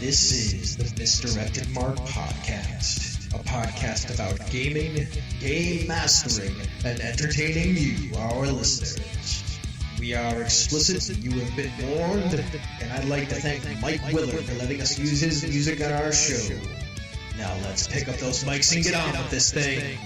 This is the Misdirected Mark Podcast, a podcast about gaming, game mastering, and entertaining you, our listeners. We are explicit, and you have been warned, and I'd like to thank Mike Willard for letting us use his music on our show. Now let's pick up those mics and get on with this thing.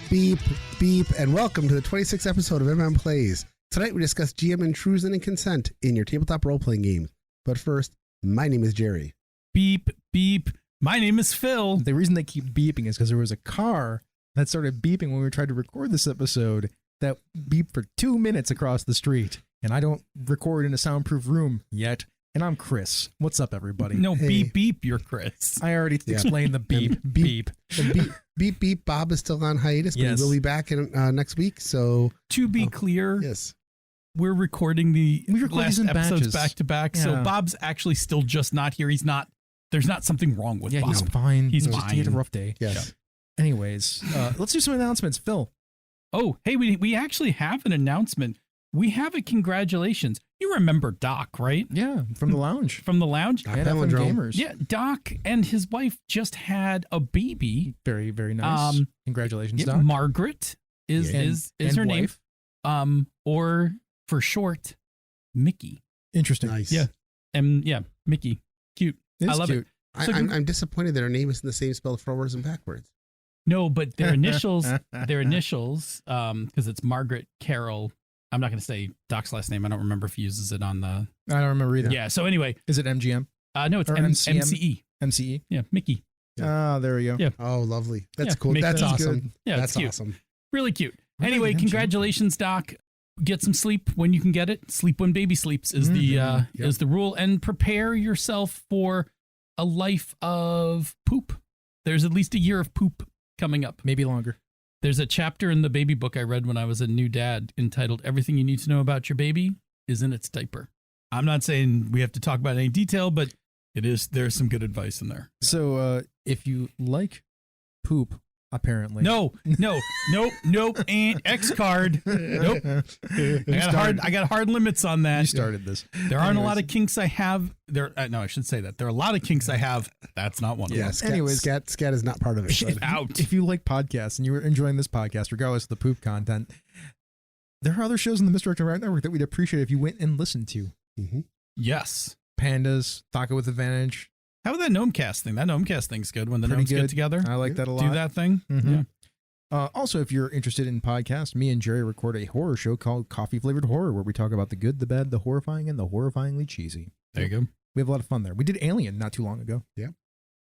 Beep, beep, and welcome to the 26th episode of MM Plays. Tonight we discuss GM intrusion and consent in your tabletop role-playing games. But first, my name is Jerry. Beep, beep. My name is Phil. The reason they keep beeping is because there was a car that started beeping when we tried to record this episode that beeped for 2 minutes across the street. And I don't record in a soundproof room yet. And I'm Chris. What's up, everybody? No, Hey. beep, beep, you're Chris. I already explained the beep, beep. And beep, beep, Bob is still on hiatus, but Yes. he will be back in next week. So, To be clear, yes. we're recording the We record last these in episodes batches. back to back, so Yeah. Bob's actually still just not here. There's not something wrong with Yeah, Bob. he's fine. He's He had a fine. rough day. Yes. Anyways, let's do some announcements. Phil. Oh, hey, we actually have an announcement. We have a congratulations. You remember Doc, right? Yeah, from the lounge. From the lounge? And Pelindrome. FM Gamers. Yeah, Doc and his wife just had a baby. Very, very nice. Congratulations, Yeah, Doc. Margaret is And her wife. name. Or for short, Mickey. Interesting. Nice. Yeah. Mickey. Cute. It's I love cute. it. So I'm disappointed that her name isn't the same spelled forwards and backwards. No, but their initials, because it's Margaret Carol. I'm not going to say Doc's last name. I don't remember if he uses it on the. I don't remember either. Yeah. So anyway, Is it MGM? no, it's Or MCM? MCE. MCE? Yeah, Mickey. Ah, there we go. Yeah. Oh, lovely. That's Yeah, cool. Mickey. That's That's awesome. good. Yeah, That's it's cute. awesome. Really cute. Really, Anyway, MGM. congratulations, Doc. Get some sleep when you can get it. Sleep when baby sleeps is Mhm. is the rule, and prepare yourself for a life of poop. There's at least a year of poop coming up. Maybe longer. There's a chapter in the baby book I read when I was a new dad entitled "Everything You Need to Know About Your Baby is in Its Diaper." I'm not saying we have to talk about any detail, but there's some good advice in there. So if you like poop, apparently. Nope, and X card. Nope. I got hard limits on that. You started this. There aren't a lot of kinks I have. No, I should say that. There are a lot of kinks I have. That's not one of Yeah, them. scat, scat is not part of it. Get but- out. If you like podcasts and you were enjoying this podcast, regardless of the poop content, there are other shows in the Misdirected Mark Network that we'd appreciate if you went and listened to. Mhm. Yes. Pandas, Taco with Advantage. How about that Gnomecast thing? That Gnomecast thing's good when the Pretty gnomes get good. together. I like that a lot. Do that thing. Mhm. Yeah. Also, if you're interested in podcasts, me and Jerry record a horror show called Coffee Flavored Horror, where we talk about the good, the bad, the horrifying, and the horrifyingly cheesy. There you go. We have a lot of fun there. We did Alien not too long ago.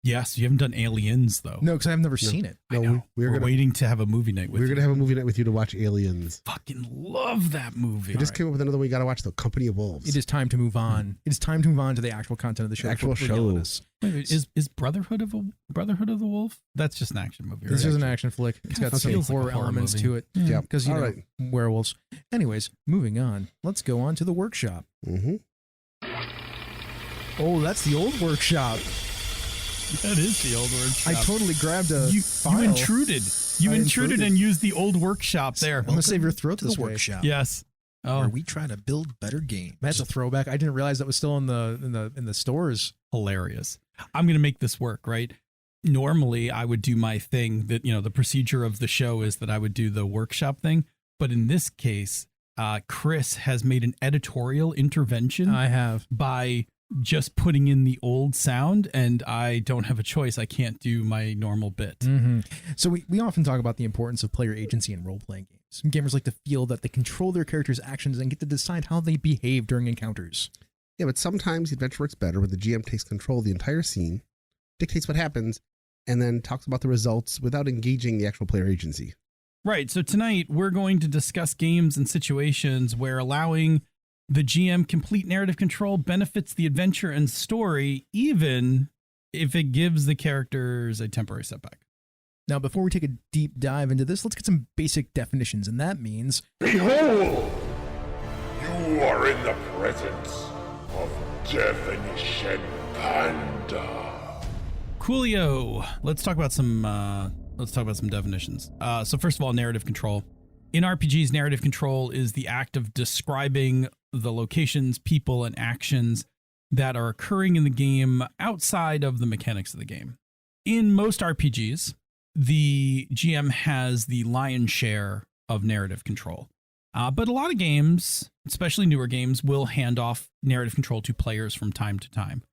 Yes, you haven't done Aliens though. No, because I've never seen it. I No, know. we're gonna waiting to have a movie night with we're you. gonna have a movie night with you to watch Aliens. Fucking love that movie. I just came up with another one. You got to watch, The Company of Wolves. It is time to move on. It is time to move on to the actual content of the show. Actual We're show. yelling at us. Wait, is Brotherhood of the Wolf? That's just an action movie. This right? is an action flick. It's got God, some feels like a horror horror elements movie. to it. Yep. Because, you All know, right. werewolves. Anyways, moving on. Let's go on to the workshop. Mm-hmm. Oh, that's the old workshop. That is the old workshop. I totally grabbed a you file. intruded. You I intruded intruded. and used the old workshop there. I'm going to save your throat to this the way. workshop, Yes. Oh, where we try to build better games. That's a throwback. I didn't realize that was still in the stores. hilarious. I'm going to make this work, right? Normally, I would do my thing that, the procedure of the show is that I would do the workshop thing. But in this case, Chris has made an editorial intervention I have. by just putting in the old sound, and I don't have a choice. I can't do my normal bit. Mm-hmm. So we often talk about the importance of player agency in role-playing games. Some gamers like to feel that they control their characters' actions and get to decide how they behave during encounters. Yeah, but sometimes the adventure works better when the GM takes control of the entire scene, dictates what happens, and then talks about the results without engaging the actual player agency. Right. So tonight we're going to discuss games and situations where allowing the GM complete narrative control benefits the adventure and story, even if it gives the characters a temporary setback. Now, before we take a deep dive into this, let's get some basic definitions, and that means Behold! You are in the presence of Definition Panda. Coolio. Let's talk about some definitions. So first of all, narrative control. In RPGs, narrative control is the act of describing the locations, people, and actions that are occurring in the game outside of the mechanics of the game. In most RPGs, the GM has the lion's share of narrative control. But a lot of games, especially newer games, will hand off narrative control to players from time to time.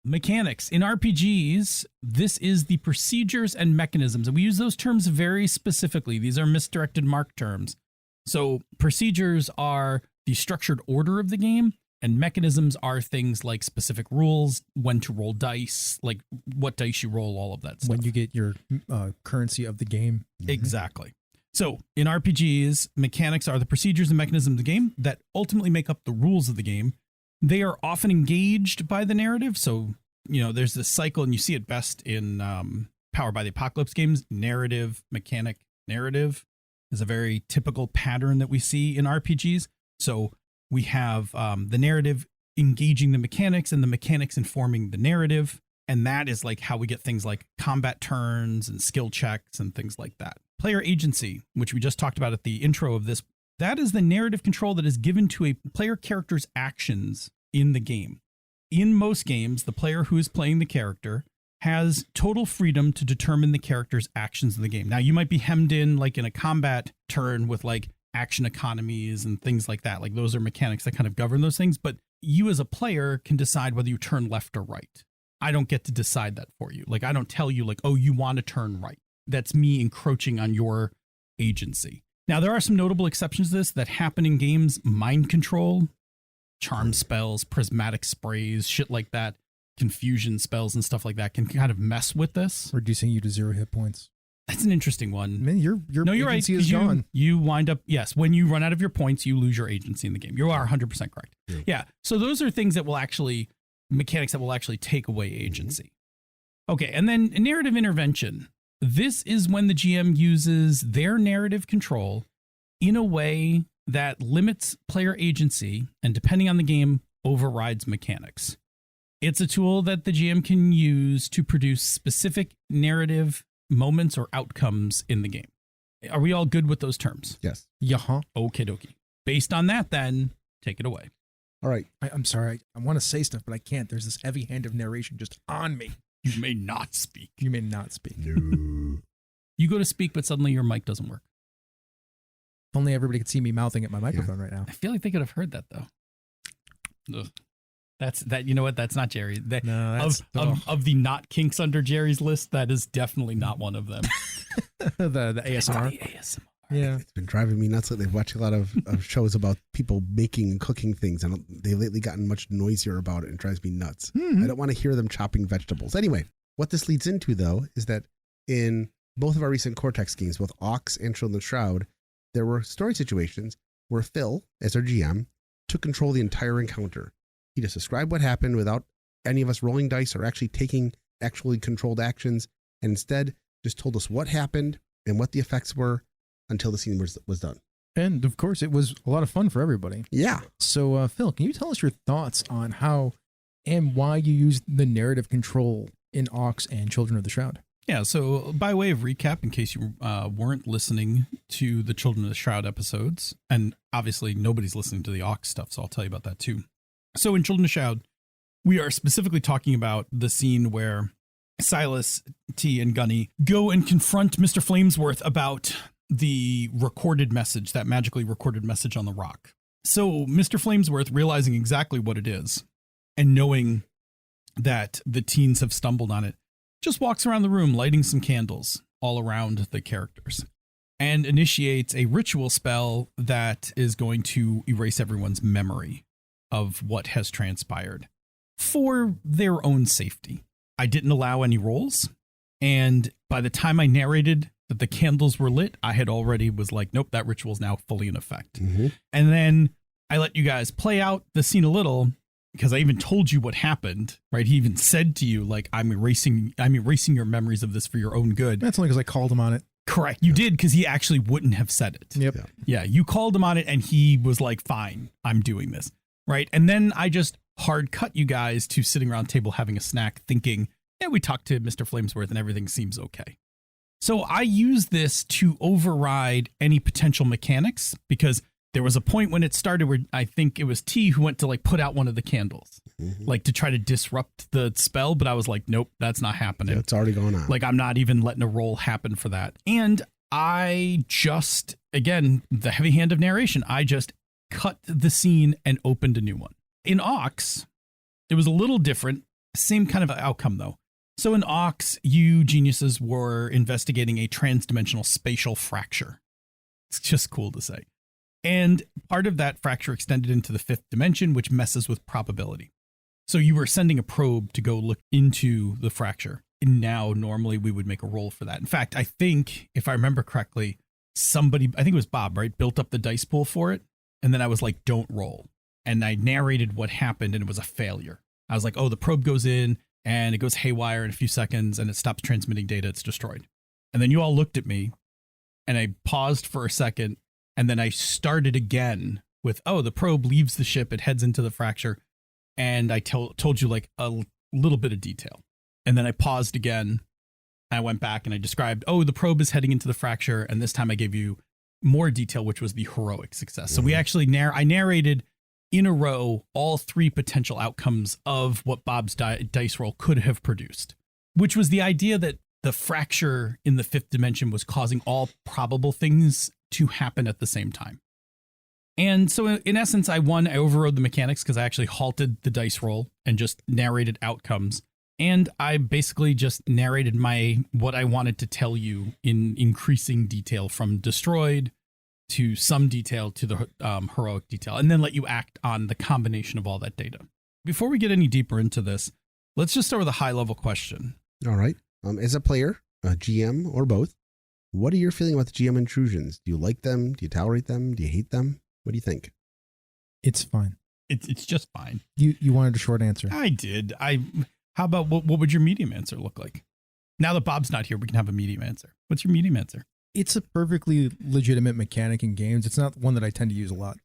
Mechanics. In RPGs, this is the procedures and mechanisms. And we use those terms very specifically. These are misdirected mark terms. So procedures are the structured order of the game, and mechanisms are things like specific rules, when to roll dice, like what dice you roll, all of that stuff. When you get your currency of the game. Exactly. So in RPGs, mechanics are the procedures and mechanisms of the game that ultimately make up the rules of the game. They are often engaged by the narrative. So, you know, there's this cycle, and you see it best in Powered by the Apocalypse games. Narrative, mechanic, narrative is a very typical pattern that we see in RPGs. So we have the narrative engaging the mechanics and the mechanics informing the narrative. And that is like how we get things like combat turns and skill checks and things like that. Player agency, which we just talked about at the intro of this, that is the narrative control that is given to a player character's actions in the game. In most games, the player who is playing the character has total freedom to determine the character's actions in the game. Now, you might be hemmed in like in a combat turn with like action economies and things like that. Like those are mechanics that kind of govern those things. But you as a player can decide whether you turn left or right. I don't get to decide that for you. Like I don't tell you like, oh, you want to turn right. That's me encroaching on your agency. Now, there are some notable exceptions to this that happen in games. Mind control, charm spells, prismatic sprays, shit like that, confusion spells and stuff like that can kind of mess with this. Reducing you to 0 hit points. That's an interesting one. Man, your no, you're right. agency is gone. You wind up, yes, when you run out of your points, you lose your agency in the game. You are 100% correct. Yeah. So those are things that will actually, mechanics that will actually take away agency. Okay. And then narrative intervention. This is when the GM uses their narrative control in a way that limits player agency and, depending on the game, overrides mechanics. It's a tool that the GM can use to produce specific narrative moments or outcomes in the game. Are we all good with those terms? Yes. Yeah. Okie dokie. Based on that, then, take it away. All right. I'm sorry. I want to say stuff, but I can't. There's this heavy hand of narration just on me. You may not speak. You may not speak. No. You go to speak, but suddenly your mic doesn't work. If only everybody could see me mouthing at my microphone right now. I feel like they could have heard that, though. Ugh. That's that. You know what? That's not Jerry. No, that's of the not kinks under Jerry's list, that is definitely not one of them. the ASMR. The ASMR. Yeah, It's been driving me nuts lately. I've watched a lot of shows about people making and cooking things, and they've lately gotten much noisier about it, and it drives me nuts. I don't want to hear them chopping vegetables. Anyway, what this leads into, though, is that in both of our recent Cortex games, both Ox and Children's Shroud, there were story situations where Phil, as our GM, took control of the entire encounter. He just described what happened without any of us rolling dice or actually taking actually controlled actions, and instead just told us what happened and what the effects were until the scene was done. and of course it was a lot of fun for everybody. Yeah. So, Phil, can you tell us your thoughts on how and why you use the narrative control in Ox and Children of the Shroud? Yeah, so by way of recap, in case you weren't listening to the Children of the Shroud episodes, and obviously nobody's listening to the Ox stuff, so I'll tell you about that too. So in Children of the Shroud, we are specifically talking about the scene where Silas, T, and Gunny go and confront Mr. Flamesworth about the recorded message, that magically recorded message on the rock. So Mr. Flamesworth, realizing exactly what it is and knowing that the teens have stumbled on it, just walks around the room lighting some candles all around the characters and initiates a ritual spell that is going to erase everyone's memory of what has transpired for their own safety. I didn't allow any rolls, and by the time I narrated that the candles were lit, I had already was like, nope, that ritual is now fully in effect. Mm-hmm. And then I let you guys play out the scene a little, because I even told you what happened, right? He even said to you, like, I'm erasing your memories of this for your own good. That's only because I called him on it. Correct. You did, because he actually wouldn't have said it. Yep. Yeah, you called him on it, and he was like, fine, I'm doing this. Right. And then I just hard cut you guys to sitting around table having a snack, thinking, yeah, we talked to Mr. Flamesworth and everything seems okay. So I use this to override any potential mechanics, because there was a point when it started where I think it was T who went to like put out one of the candles. like to try to disrupt the spell. But I was like, nope, that's not happening. Yeah, it's already going on. Like, I'm not even letting a roll happen for that. And I just, again, the heavy hand of narration, I just cut the scene and opened a new one. In Ox, it was a little different. Same kind of outcome, though. So in Ox, you geniuses were investigating a transdimensional spatial fracture. It's just cool to say. And part of that fracture extended into the fifth dimension, which messes with probability. So you were sending a probe to go look into the fracture. And now normally we would make a roll for that. In fact, I think, if I remember correctly, somebody, I think it was Bob, right, built up the dice pool for it. And then I was like, don't roll. And I narrated what happened, and it was a failure. I was like, oh, the probe goes in and it goes haywire in a few seconds and it stops transmitting data. It's destroyed. And then you all looked at me and I paused for a second. And then I started again with, oh, the probe leaves the ship. It heads into the fracture. And I told you like a little bit of detail. And then I paused again. I went back and I described, oh, the probe is heading into the fracture. And this time I gave you more detail, which was the heroic success. So we actually I narrated in a row all three potential outcomes of what Bob's dice roll could have produced, which was the idea that the fracture in the fifth dimension was causing all probable things to happen at the same time. And so in essence, I overrode the mechanics because I actually halted the dice roll and just narrated outcomes. And I basically just narrated what I wanted to tell you in increasing detail, from destroyed to some detail to the heroic detail, and then let you act on the combination of all that data. Before we get any deeper into this, let's just start with a high-level question. All right. As a player, a GM, or both, what are your feeling about the GM intrusions? Do you like them? Do you tolerate them? Do you hate them? What do you think? It's fine. It's just fine. You wanted a short answer. I did. How about what would your medium answer look like? Now that Bob's not here, we can have a medium answer. What's your medium answer? It's a perfectly legitimate mechanic in games. It's not one that I tend to use a lot.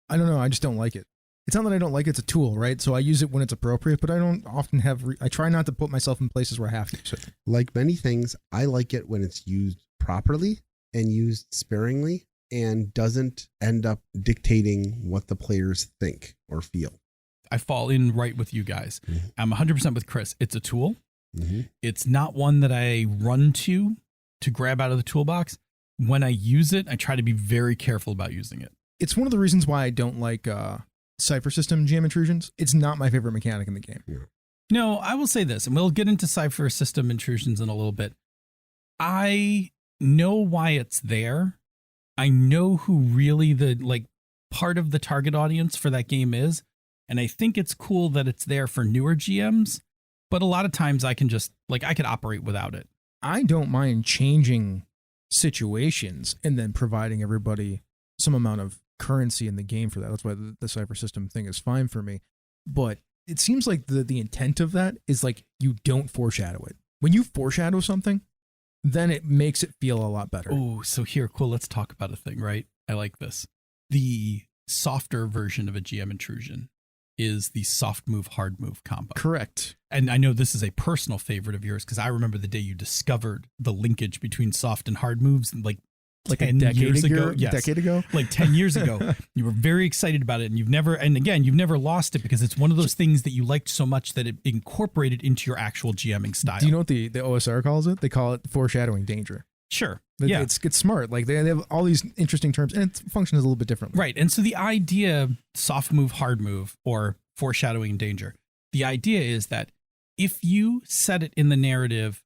I don't know. I just don't like it. It's not that I don't like it. It's a tool, right? So I use it when it's appropriate, but I don't often I try not to put myself in places where I have to use it. Like many things, I like it when it's used properly and used sparingly and doesn't end up dictating what the players think or feel. I fall in right with you guys. Mm-hmm. I'm 100% with Chris. It's a tool. Mm-hmm. It's not one that I run to grab out of the toolbox. When I use it, I try to be very careful about using it. It's one of the reasons why I don't like Cypher System GM intrusions. It's not my favorite mechanic in the game. Yeah. No, I will say this, and we'll get into Cypher System intrusions in a little bit. I know why it's there. I know who really the part of the target audience for that game is. And I think it's cool that it's there for newer GMs, but a lot of times I can just I could operate without it. I don't mind changing situations and then providing everybody some amount of currency in the game for that. That's why the Cypher System thing is fine for me. But it seems like the intent of that is you don't foreshadow it. When you foreshadow something, then it makes it feel a lot better. Oh, so here, cool. Let's talk about a thing, right? I like this. The softer version of a GM intrusion is the soft move, hard move combo. Correct. And I know this is a personal favorite of yours because I remember the day you discovered the linkage between soft and hard moves, like a decade ago. Yes. Decade ago? Like 10 years ago. You were very excited about it, and you've never lost it because it's one of those things that you liked so much that it incorporated into your actual GMing style. Do you know what the OSR calls it? They call it foreshadowing danger. Sure. Yeah. It's smart. They have all these interesting terms, and it functions a little bit differently. Right. And so the idea, soft move, hard move, or foreshadowing danger, the idea is that if you set it in the narrative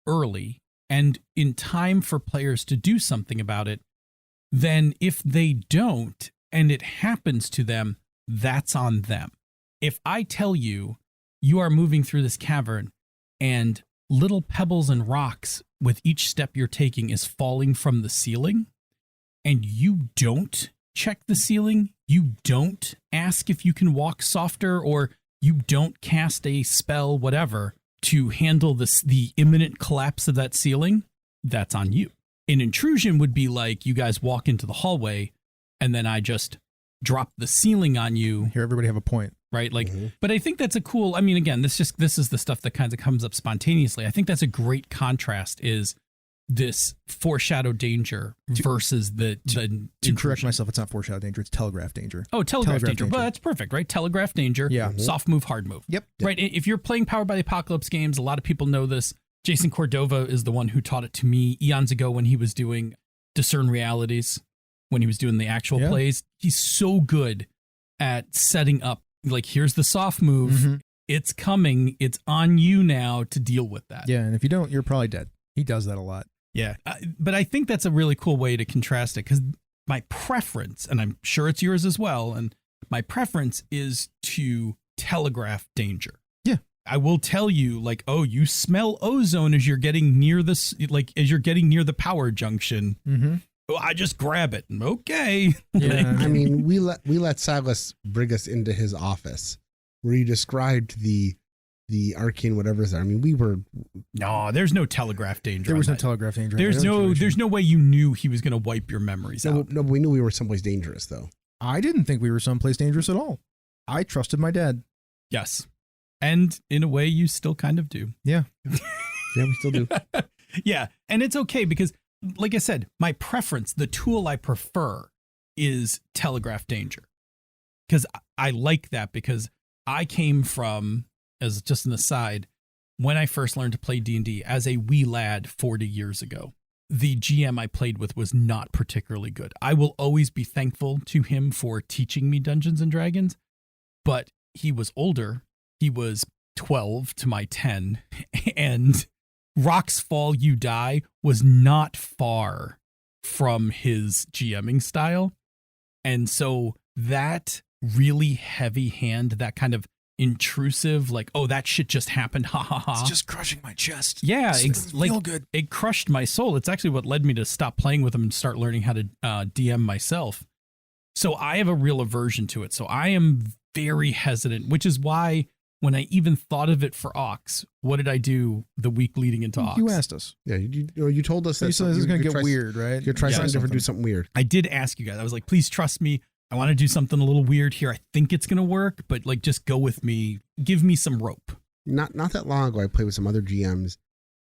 early and in time for players to do something about it, then if they don't and it happens to them, that's on them. If I tell you, you are moving through this cavern and little pebbles and rocks with each step you're taking is falling from the ceiling, and you don't check the ceiling, you don't ask if you can walk softer, or you don't cast a spell, whatever, to handle the imminent collapse of that ceiling, that's on you. An intrusion would be like you guys walk into the hallway and then I just drop the ceiling on you. Here, everybody have a point. Right. But I think that's a cool, again, this is the stuff that kind of comes up spontaneously. I think that's a great contrast is this foreshadow danger versus the to correct myself, it's not foreshadow danger, it's telegraph danger. Oh, telegraph danger. Well, that's perfect, right? Telegraph danger. Yeah. Soft move, hard move. Yep. Right. If you're playing Powered by the Apocalypse games, a lot of people know this. Jason Cordova is the one who taught it to me eons ago when he was doing Discern Realities, when he was doing the actual plays. He's so good at setting up, like, here's the soft move. Mm-hmm. It's coming. It's on you now to deal with that. Yeah, and if you don't, you're probably dead. He does that a lot. Yeah. But I think that's a really cool way to contrast it, because my preference, and I'm sure it's yours as well, and my preference is to telegraph danger. Yeah. I will tell you, like, oh, you smell ozone as you're getting near this, like, as you're getting near the power junction. Mm-hmm. Oh, I just grab it. Okay. Yeah. I mean, we let Silas bring us into his office where he described the arcane whatever's there. I mean, we were No, there's no telegraph danger. There was on no that. telegraph danger. There's no way you knew he was going to wipe your memories out. no, but we knew we were someplace dangerous though. I didn't think we were someplace dangerous at all. I trusted my dad. Yes. And in a way, you still kind of do. Yeah. Yeah, we still do. Yeah. And it's okay because, like I said, my preference, the tool I prefer is telegraph danger. Because I like that, because I came from, as just an aside, when I first learned to play D&D as a wee lad 40 years ago, the GM I played with was not particularly good. I will always be thankful to him for teaching me Dungeons and Dragons, but he was older. He was 12 to my 10, and Rocks Fall You Die was not far from his GMing style. And so that really heavy hand, that kind of intrusive, like, oh, that shit just happened, ha ha ha. It's just crushing my chest. Yeah, It doesn't feel good. It crushed my soul. It's actually what led me to stop playing with him and start learning how to DM myself. So I have a real aversion to it. So I am very hesitant, which is why when I even thought of it for Ox, what did I do the week leading into Ox? You asked us. Yeah, you told us that You said this is going to get weird, right? You're trying something different, do something weird. I did ask you guys. I was like, please trust me. I want to do something a little weird here. I think it's going to work, but like, just go with me. Give me some rope. Not that long ago, I played with some other GMs,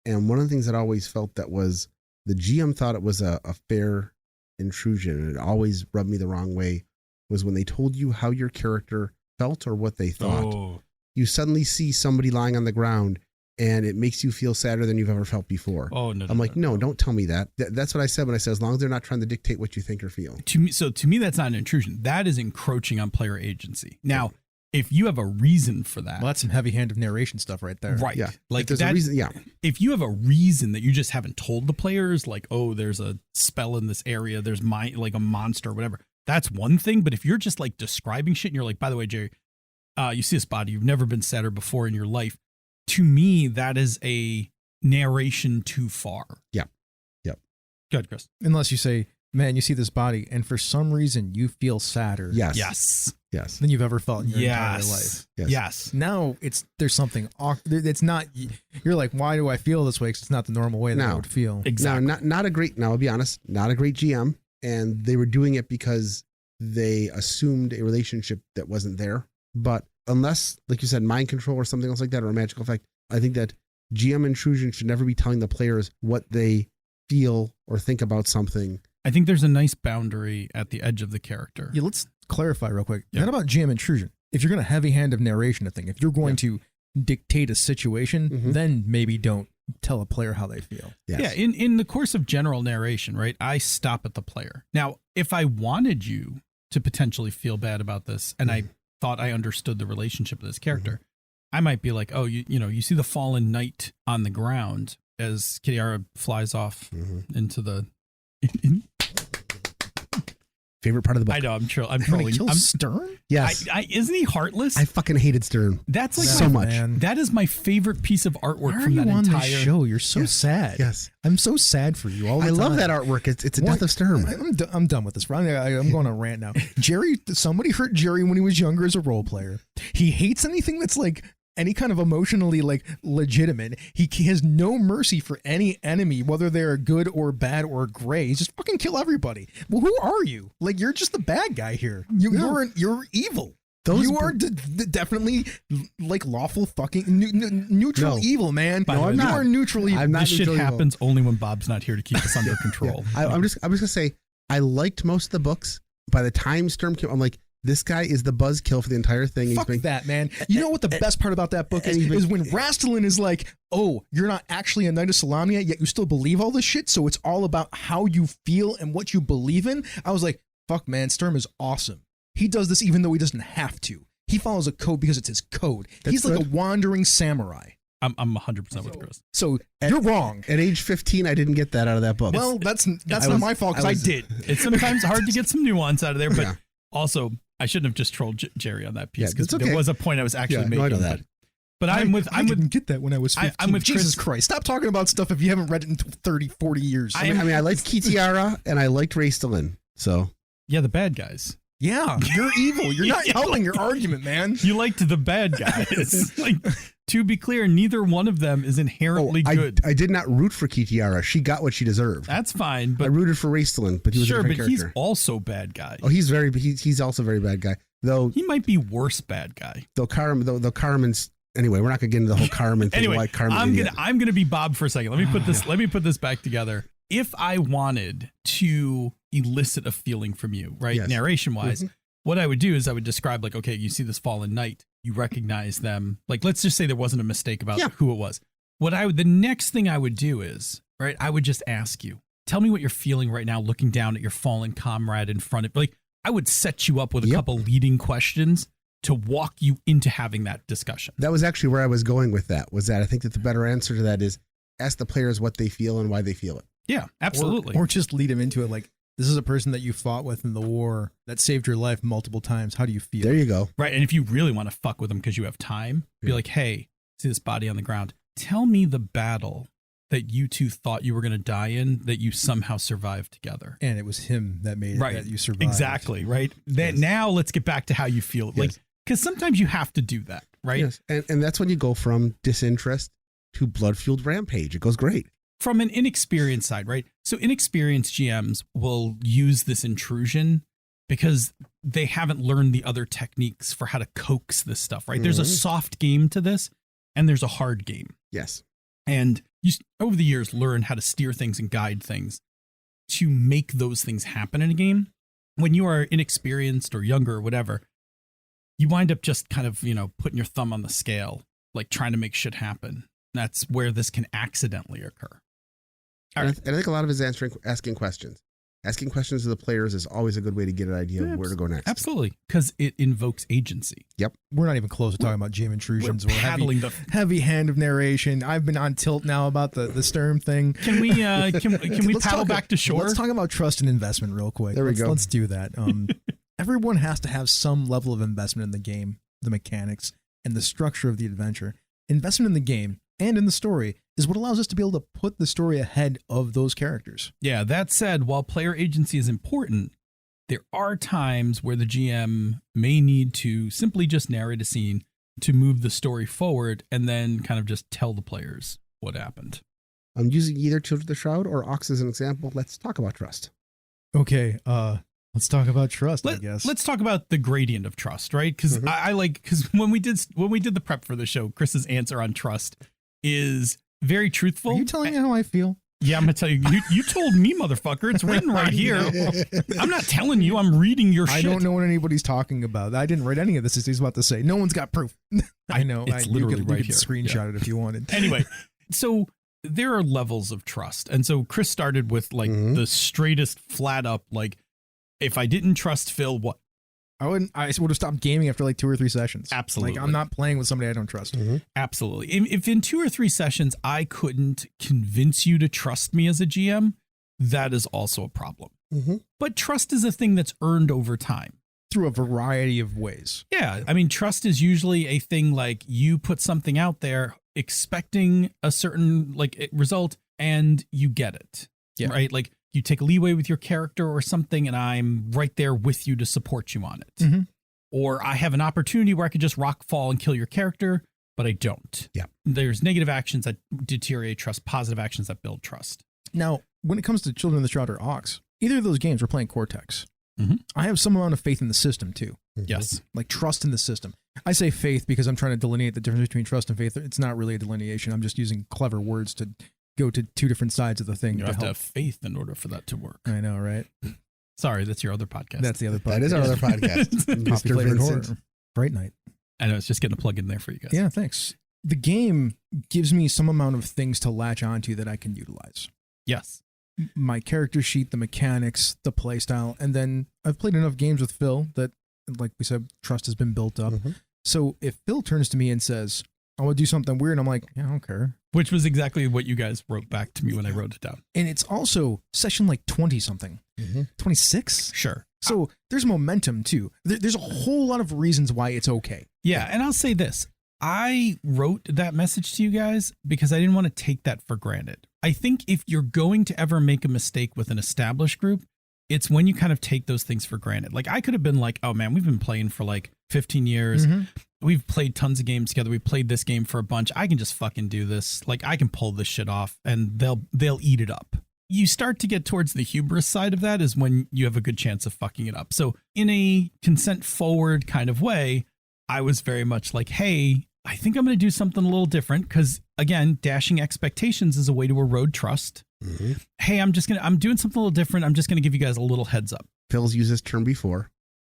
and one of the things that I always felt that was the GM thought it was a fair intrusion, and it always rubbed me the wrong way, was when they told you how your character felt or what they thought. Oh. You suddenly see somebody lying on the ground, and it makes you feel sadder than you've ever felt before. Oh, no. I'm like, no, don't tell me that. That's what I said when I said, as long as they're not trying to dictate what you think or feel. To me, that's not an intrusion. That is encroaching on player agency. Now, if you have a reason for that, Well, that's some heavy-handed narration stuff right there. right? Yeah. Like If there's that, a reason, yeah. If you have a reason that you just haven't told the players, like, oh, there's a spell in this area, there's like a monster or whatever, that's one thing. But if you're just like describing shit and you're like, by the way, Jerry, you see this body, you've never been sadder before in your life. To me, that is a narration too far. Yep. Good, Chris. Unless you say, man, you see this body, and for some reason you feel sadder Yes. Yes. than you've ever felt in your entire life. Yes. Yes. Yes. Now there's something awkward. It's not, you're like, why do I feel this way? Because it's not the normal way that I No. would feel. Exactly. Now, now I'll be honest, not a great GM, and they were doing it because they assumed a relationship that wasn't there. But unless, like you said, mind control or something else like that, or a magical effect, I think that GM intrusion should never be telling the players what they feel or think about something. I think there's a nice boundary at the edge of the character. Yeah, let's clarify real quick. Yeah. Not about GM intrusion. If you're going to heavy hand of narration a thing, if you're going to dictate a situation, Mhm. then maybe don't tell a player how they feel. Yes. Yeah, in the course of general narration, right, I stop at the player. Now, if I wanted you to potentially feel bad about this, and I thought I understood the relationship of this character, I might be like, oh, you see the fallen knight on the ground as Kiara flies off into the... Favorite part of the book. I know, I'm Gonna trolling. kill Stern? Yes. Isn't he heartless? I fucking hated Stern. That's like so much. Man. That is my favorite piece of artwork Why are from you that on entire this show? You're so sad. Yes. I'm so sad for you all the I time. love that artwork. It's a What? death of Stern. I'm done with this. I'm going on a rant now. Somebody hurt Jerry when he was younger as a role player. He hates anything that's like any kind of emotionally like legitimate. He has no mercy for any enemy, whether they're good or bad or gray. He's just fucking kill everybody. Well, who are you? Like, you're just the bad guy here. You're evil. You are definitely like lawful fucking neutral evil, man. By the way, You are neutral evil. I'm not This shit neutral evil. happens only when Bob's not here to keep us under control. I'm just gonna say I liked most of the books. By the time Sturm came, I'm like, this guy is the buzzkill for the entire thing. Fuck that, man. You know what the best part about that book is when Rastalin is like, oh, you're not actually a Knight of Salamia, yet you still believe all this shit, so it's all about how you feel and what you believe in. I was like, fuck, man, Sturm is awesome. He does this even though he doesn't have to. He follows a code because it's his code. He's like a wandering samurai. I'm 100% with Chris. So you're wrong. At age 15, I didn't get that out of that book. Well, that's not my fault because I did. It's sometimes hard to get some nuance out of there, but Yeah. also I shouldn't have just trolled Jerry on that piece Yeah, because that's okay. there was a point I was actually making. I know that. But I didn't get that when I was 15. I'm with Jesus Chris. Christ. Stop talking about stuff if you haven't read it in 30, 40 years. I mean, I liked Kitiara and I liked Rastalin. So Yeah, the bad guys. Yeah, you're evil. You're not helping your argument, man. You liked the bad guys. Like, to be clear, neither one of them is inherently good. I did not root for Kitiara. She got what she deserved. That's fine, I but rooted for Rastalin, but he was a sure, different but character. he's also bad guy. Oh, he's also a very bad guy. Though He might be worse bad guy. Carmen's anyway, we're not gonna get into the whole Carmen thing. Anyway, Why Carmen I'm gonna be Bob for a second. Let me put this back together. If I wanted to elicit a feeling from you, right, Yes. narration wise, what I would do is I would describe like, okay, you see this fallen knight, you recognize them. Like, let's just say there wasn't a mistake about who it was. The next thing I would do is, right, I would just ask you, tell me what you're feeling right now, looking down at your fallen comrade in front of, like, I would set you up with a couple leading questions to walk you into having that discussion. That was actually where I was going with that. Was that I think that the better answer to that is ask the players what they feel and why they feel it. Yeah, absolutely. Or just lead them into it like, this is a person that you fought with in the war that saved your life multiple times. How do you feel? There you go. Right. And if you really want to fuck with them because you have time, be like, hey, see this body on the ground. Tell me the battle that you two thought you were going to die in that you somehow survived together. And it was him that made it that you survived. Exactly. Right. Then now let's get back to how you feel. Like, because sometimes you have to do that. Right. Yes. And that's when you go from disinterest to blood-fueled rampage. It goes great. From an inexperienced side, right? So inexperienced GMs will use this intrusion because they haven't learned the other techniques for how to coax this stuff, right? There's a soft game to this and there's a hard game. Yes. And you, over the years, learn how to steer things and guide things to make those things happen in a game. When you are inexperienced or younger or whatever, you wind up just kind of, putting your thumb on the scale, like trying to make shit happen. That's where this can accidentally occur. And I think a lot of it is asking questions. Asking questions to the players is always a good way to get an idea of where to go next. Absolutely, because it invokes agency. Yep. We're not even close to talking about GM intrusions. We're paddling the heavy hand of narration. I've been on tilt now about the Sturm thing. Can we paddle back to shore? Let's talk about trust and investment real quick. There we go. Let's do that. Everyone has to have some level of investment in the game, the mechanics, and the structure of the adventure. Investment in the game and in the story is what allows us to be able to put the story ahead of those characters. Yeah, that said, while player agency is important, there are times where the GM may need to simply just narrate a scene to move the story forward and then kind of just tell the players what happened. I'm using either Children of the Shroud or Ox as an example. Let's talk about trust. Okay, let's talk about trust, I guess. Let's talk about the gradient of trust, right? Because because when we did the prep for the show, Chris's answer on trust is very truthful. Are you telling me how I feel? Yeah, I'm gonna tell you. You told me, motherfucker. It's written right here. I'm not telling you. I'm reading your shit. I don't know what anybody's talking about. I didn't write any of this as he's about to say. No one's got proof. I know. It's literally you right could here. Screenshot it if you wanted. Anyway, so there are levels of trust, and so Chris started with like the straightest, flat up, like, if I didn't trust Phil, what? I would have stopped gaming after like 2 or 3 sessions. Absolutely. Like, I'm not playing with somebody I don't trust. Absolutely. If in 2 or 3 sessions I couldn't convince you to trust me as a GM, that is also a problem. But trust is a thing that's earned over time. Through a variety of ways. Yeah. I mean, trust is usually a thing like you put something out there expecting a certain result and you get it. Yeah. Right? Like, you take leeway with your character or something, and I'm right there with you to support you on it. Or I have an opportunity where I could just rock fall and kill your character, but I don't. Yeah. There's negative actions that deteriorate trust, positive actions that build trust. Now, when it comes to Children of the Shroud or Ox, either of those games we're playing Cortex. I have some amount of faith in the system too. Yes. Like trust in the system. I say faith because I'm trying to delineate the difference between trust and faith. It's not really a delineation. I'm just using clever words to go to two different sides of the thing. You have to have faith in order for that to work. I know, right? Sorry, that's your other podcast. That's the other podcast. That is our other podcast. Coffee Mr. flavored horror. Vincent. Fright Night. I know, it's just getting a plug in there for you guys. Yeah, thanks. The game gives me some amount of things to latch onto that I can utilize. Yes. My character sheet, the mechanics, the play style, and then I've played enough games with Phil that, like we said, trust has been built up. So if Phil turns to me and says, I want to do something weird, I'm like, yeah, I don't care. Which was exactly what you guys wrote back to me when I wrote it down. And it's also session like 20 something, 26. Sure. So there's momentum too. There's a whole lot of reasons why it's okay. Yeah. And I'll say this. I wrote that message to you guys because I didn't want to take that for granted. I think if you're going to ever make a mistake with an established group, it's when you kind of take those things for granted. Like I could have been like, oh man, we've been playing for like 15 years. We've played tons of games together. We played this game for a bunch. I can just fucking do this. Like I can pull this shit off and they'll eat it up. You start to get towards the hubris side of that is when you have a good chance of fucking it up. So in a consent forward kind of way, I was very much like, hey, I think I'm going to do something a little different because again, dashing expectations is a way to erode trust. Hey, I'm doing something a little different. I'm just going to give you guys a little heads up. Phil's used this term before,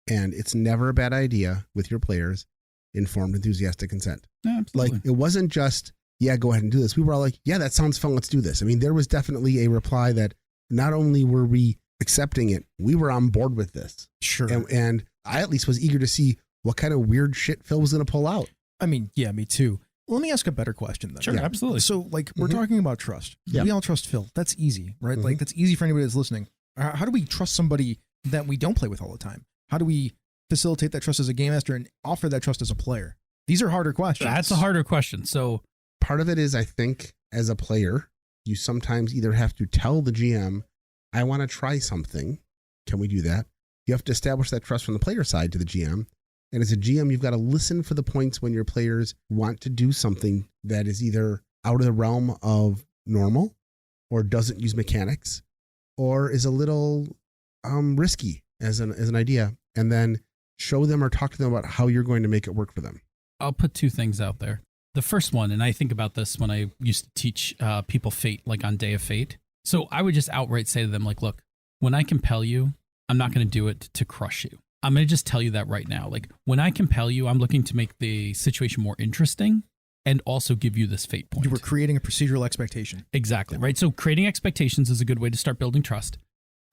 and it's never a bad idea with your players, informed, enthusiastic consent. Yeah, absolutely. Like it wasn't just, yeah, go ahead and do this. We were all like, yeah, that sounds fun. Let's do this. I mean, there was definitely a reply that not only were we accepting it, we were on board with this. Sure. And I at least was eager to see what kind of weird shit Phil was going to pull out. I mean, yeah, me too. Let me ask a better question then. Sure, absolutely. So like we're talking about trust. Yeah. We all trust Phil. That's easy, right? Like that's easy for anybody that's listening. How do we trust somebody that we don't play with all the time? How do we facilitate that trust as a game master and offer that trust as a player? These are harder questions. That's a harder question. So part of it is, I think, as a player, you sometimes either have to tell the GM, I want to try something. Can we do that? You have to establish that trust from the player side to the GM. And as a GM, you've got to listen for the points when your players want to do something that is either out of the realm of normal or doesn't use mechanics or is a little risky as an idea. And then show them or talk to them about how you're going to make it work for them. I'll put two things out there. The first one, and I think about this when I used to teach people Fate, like on Day of Fate. So I would just outright say to them, like, look, when I compel you, I'm not going to do it to crush you. I'm going to just tell you that right now. Like when I compel you, I'm looking to make the situation more interesting and also give you this fate point. You were creating a procedural expectation. Exactly. Right. So creating expectations is a good way to start building trust.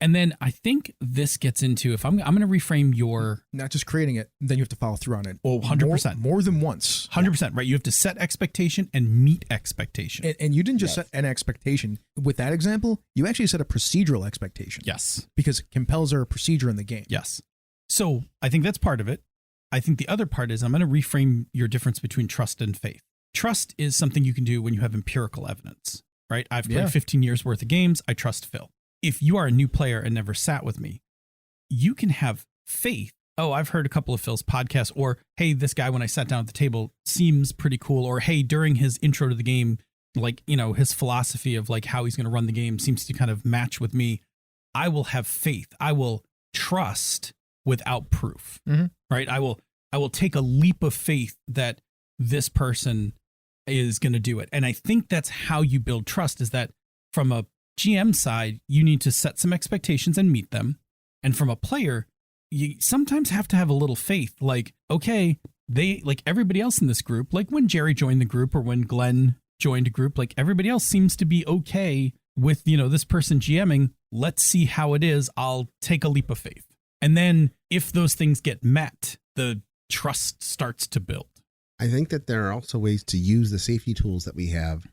And then I think this gets into, if I'm going to reframe your... Not just creating it, then you have to follow through on it. Oh, 100%. More than once. 100%, right? You have to set expectation and meet expectation. And you didn't just set an expectation. With that example, you actually set a procedural expectation. Yes. Because compels are a procedure in the game. Yes. So I think that's part of it. I think the other part is I'm going to reframe your difference between trust and faith. Trust is something you can do when you have empirical evidence, right? I've played 15 years worth of games. I trust Phil. If you are a new player and never sat with me, you can have faith. Oh, I've heard a couple of Phil's podcasts, or, hey, this guy, when I sat down at the table, seems pretty cool. Or, hey, during his intro to the game, like, you know, his philosophy of like how he's going to run the game seems to kind of match with me. I will have faith. I will trust without proof, right? I will take a leap of faith that this person is going to do it. And I think that's how you build trust, is that from a GM side, you need to set some expectations and meet them. And from a player, you sometimes have to have a little faith. Like, okay, they, like everybody else in this group, like when Jerry joined the group or when Glenn joined a group, like everybody else seems to be okay with, you know, this person GMing. Let's see how it is. I'll take a leap of faith. And then if those things get met, the trust starts to build. I think that there are also ways to use the safety tools that we have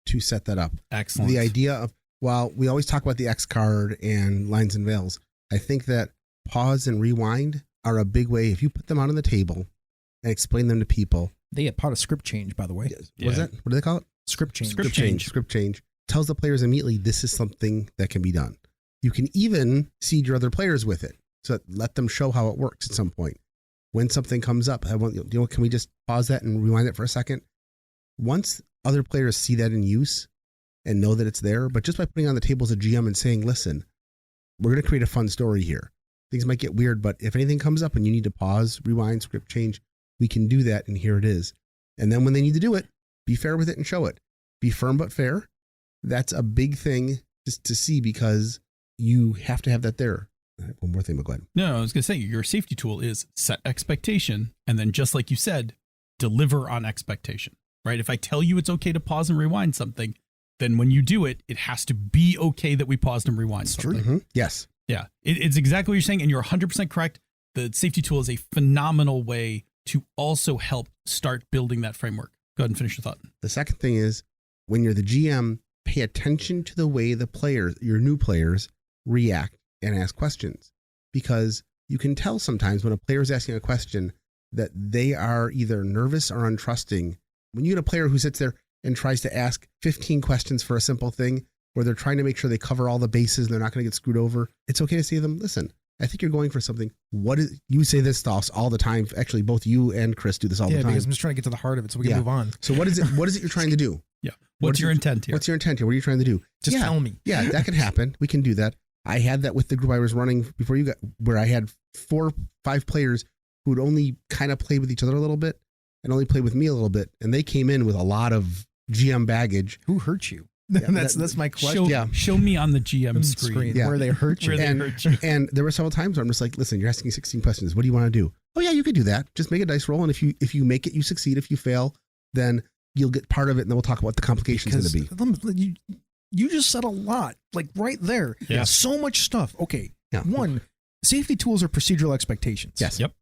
to set that up. Excellent. The idea of, while we always talk about the X card and lines and veils, I think that pause and rewind are a big way. If you put them out on the table and explain them to people. They get part of script change, by the way. What is that? What do they call it? Script change. Script change tells the players immediately this is something that can be done. You can even seed your other players with it. So let them show how it works at some point. When something comes up, can we just pause that and rewind it for a second? Once other players see that in use and know that it's there, but just by putting it on the table as a GM and saying, listen, we're going to create a fun story here. things might get weird, but if anything comes up and you need to pause, rewind, script change, we can do that. And here it is. And then when they need to do it, be fair with it and show it. Be firm but fair. That's a big thing just to see because you have to have that there. One more thing, but go ahead. No, I was going to say your safety tool is set expectation. And then just like you said, deliver on expectation, right? If I tell you it's okay to pause and rewind something, then when you do it, it has to be okay that we paused and rewind something. Mm-hmm. Yes. Yeah, it's exactly what you're saying. And you're 100% correct. The safety tool is a phenomenal way to also help start building that framework. Go ahead and finish your thought. The second thing is when you're the GM, pay attention to the way the players, your new players, react and ask questions. Because you can tell sometimes when a player is asking a question that they are either nervous or untrusting. When you get a player who sits there and tries to ask 15 questions for a simple thing where they're trying to make sure they cover all the bases and they're not going to get screwed over, it's okay to say to them, listen, I think you're going for something. What is, you say this stuff all the time. Actually, both you and Chris do this all the time. Because I'm just trying to get to the heart of it so we can move on. So what is it you're trying to do? Yeah. What's your intent here? What's your intent here? What are you trying to do? Just tell me. Yeah, that can happen. We can do that. I had that with the group I was running before you got, where I had 4 or 5 players who would only kind of play with each other a little bit and only play with me a little bit. And they came in with a lot of GM baggage. Who hurt you? Yeah, that's my question. Show me on the GM screen. Yeah. Where they hurt you. And there were several times where I'm just like, listen, you're asking 16 questions. What do you want to do? Oh yeah, you could do that. Just make a dice roll. And if you make it, you succeed. If you fail, then you'll get part of it. And then we'll talk about what the complications going to be. You just said a lot, like right there. Yeah. So much stuff. Okay. Yeah. One, safety tools are procedural expectations. Yes. Yep.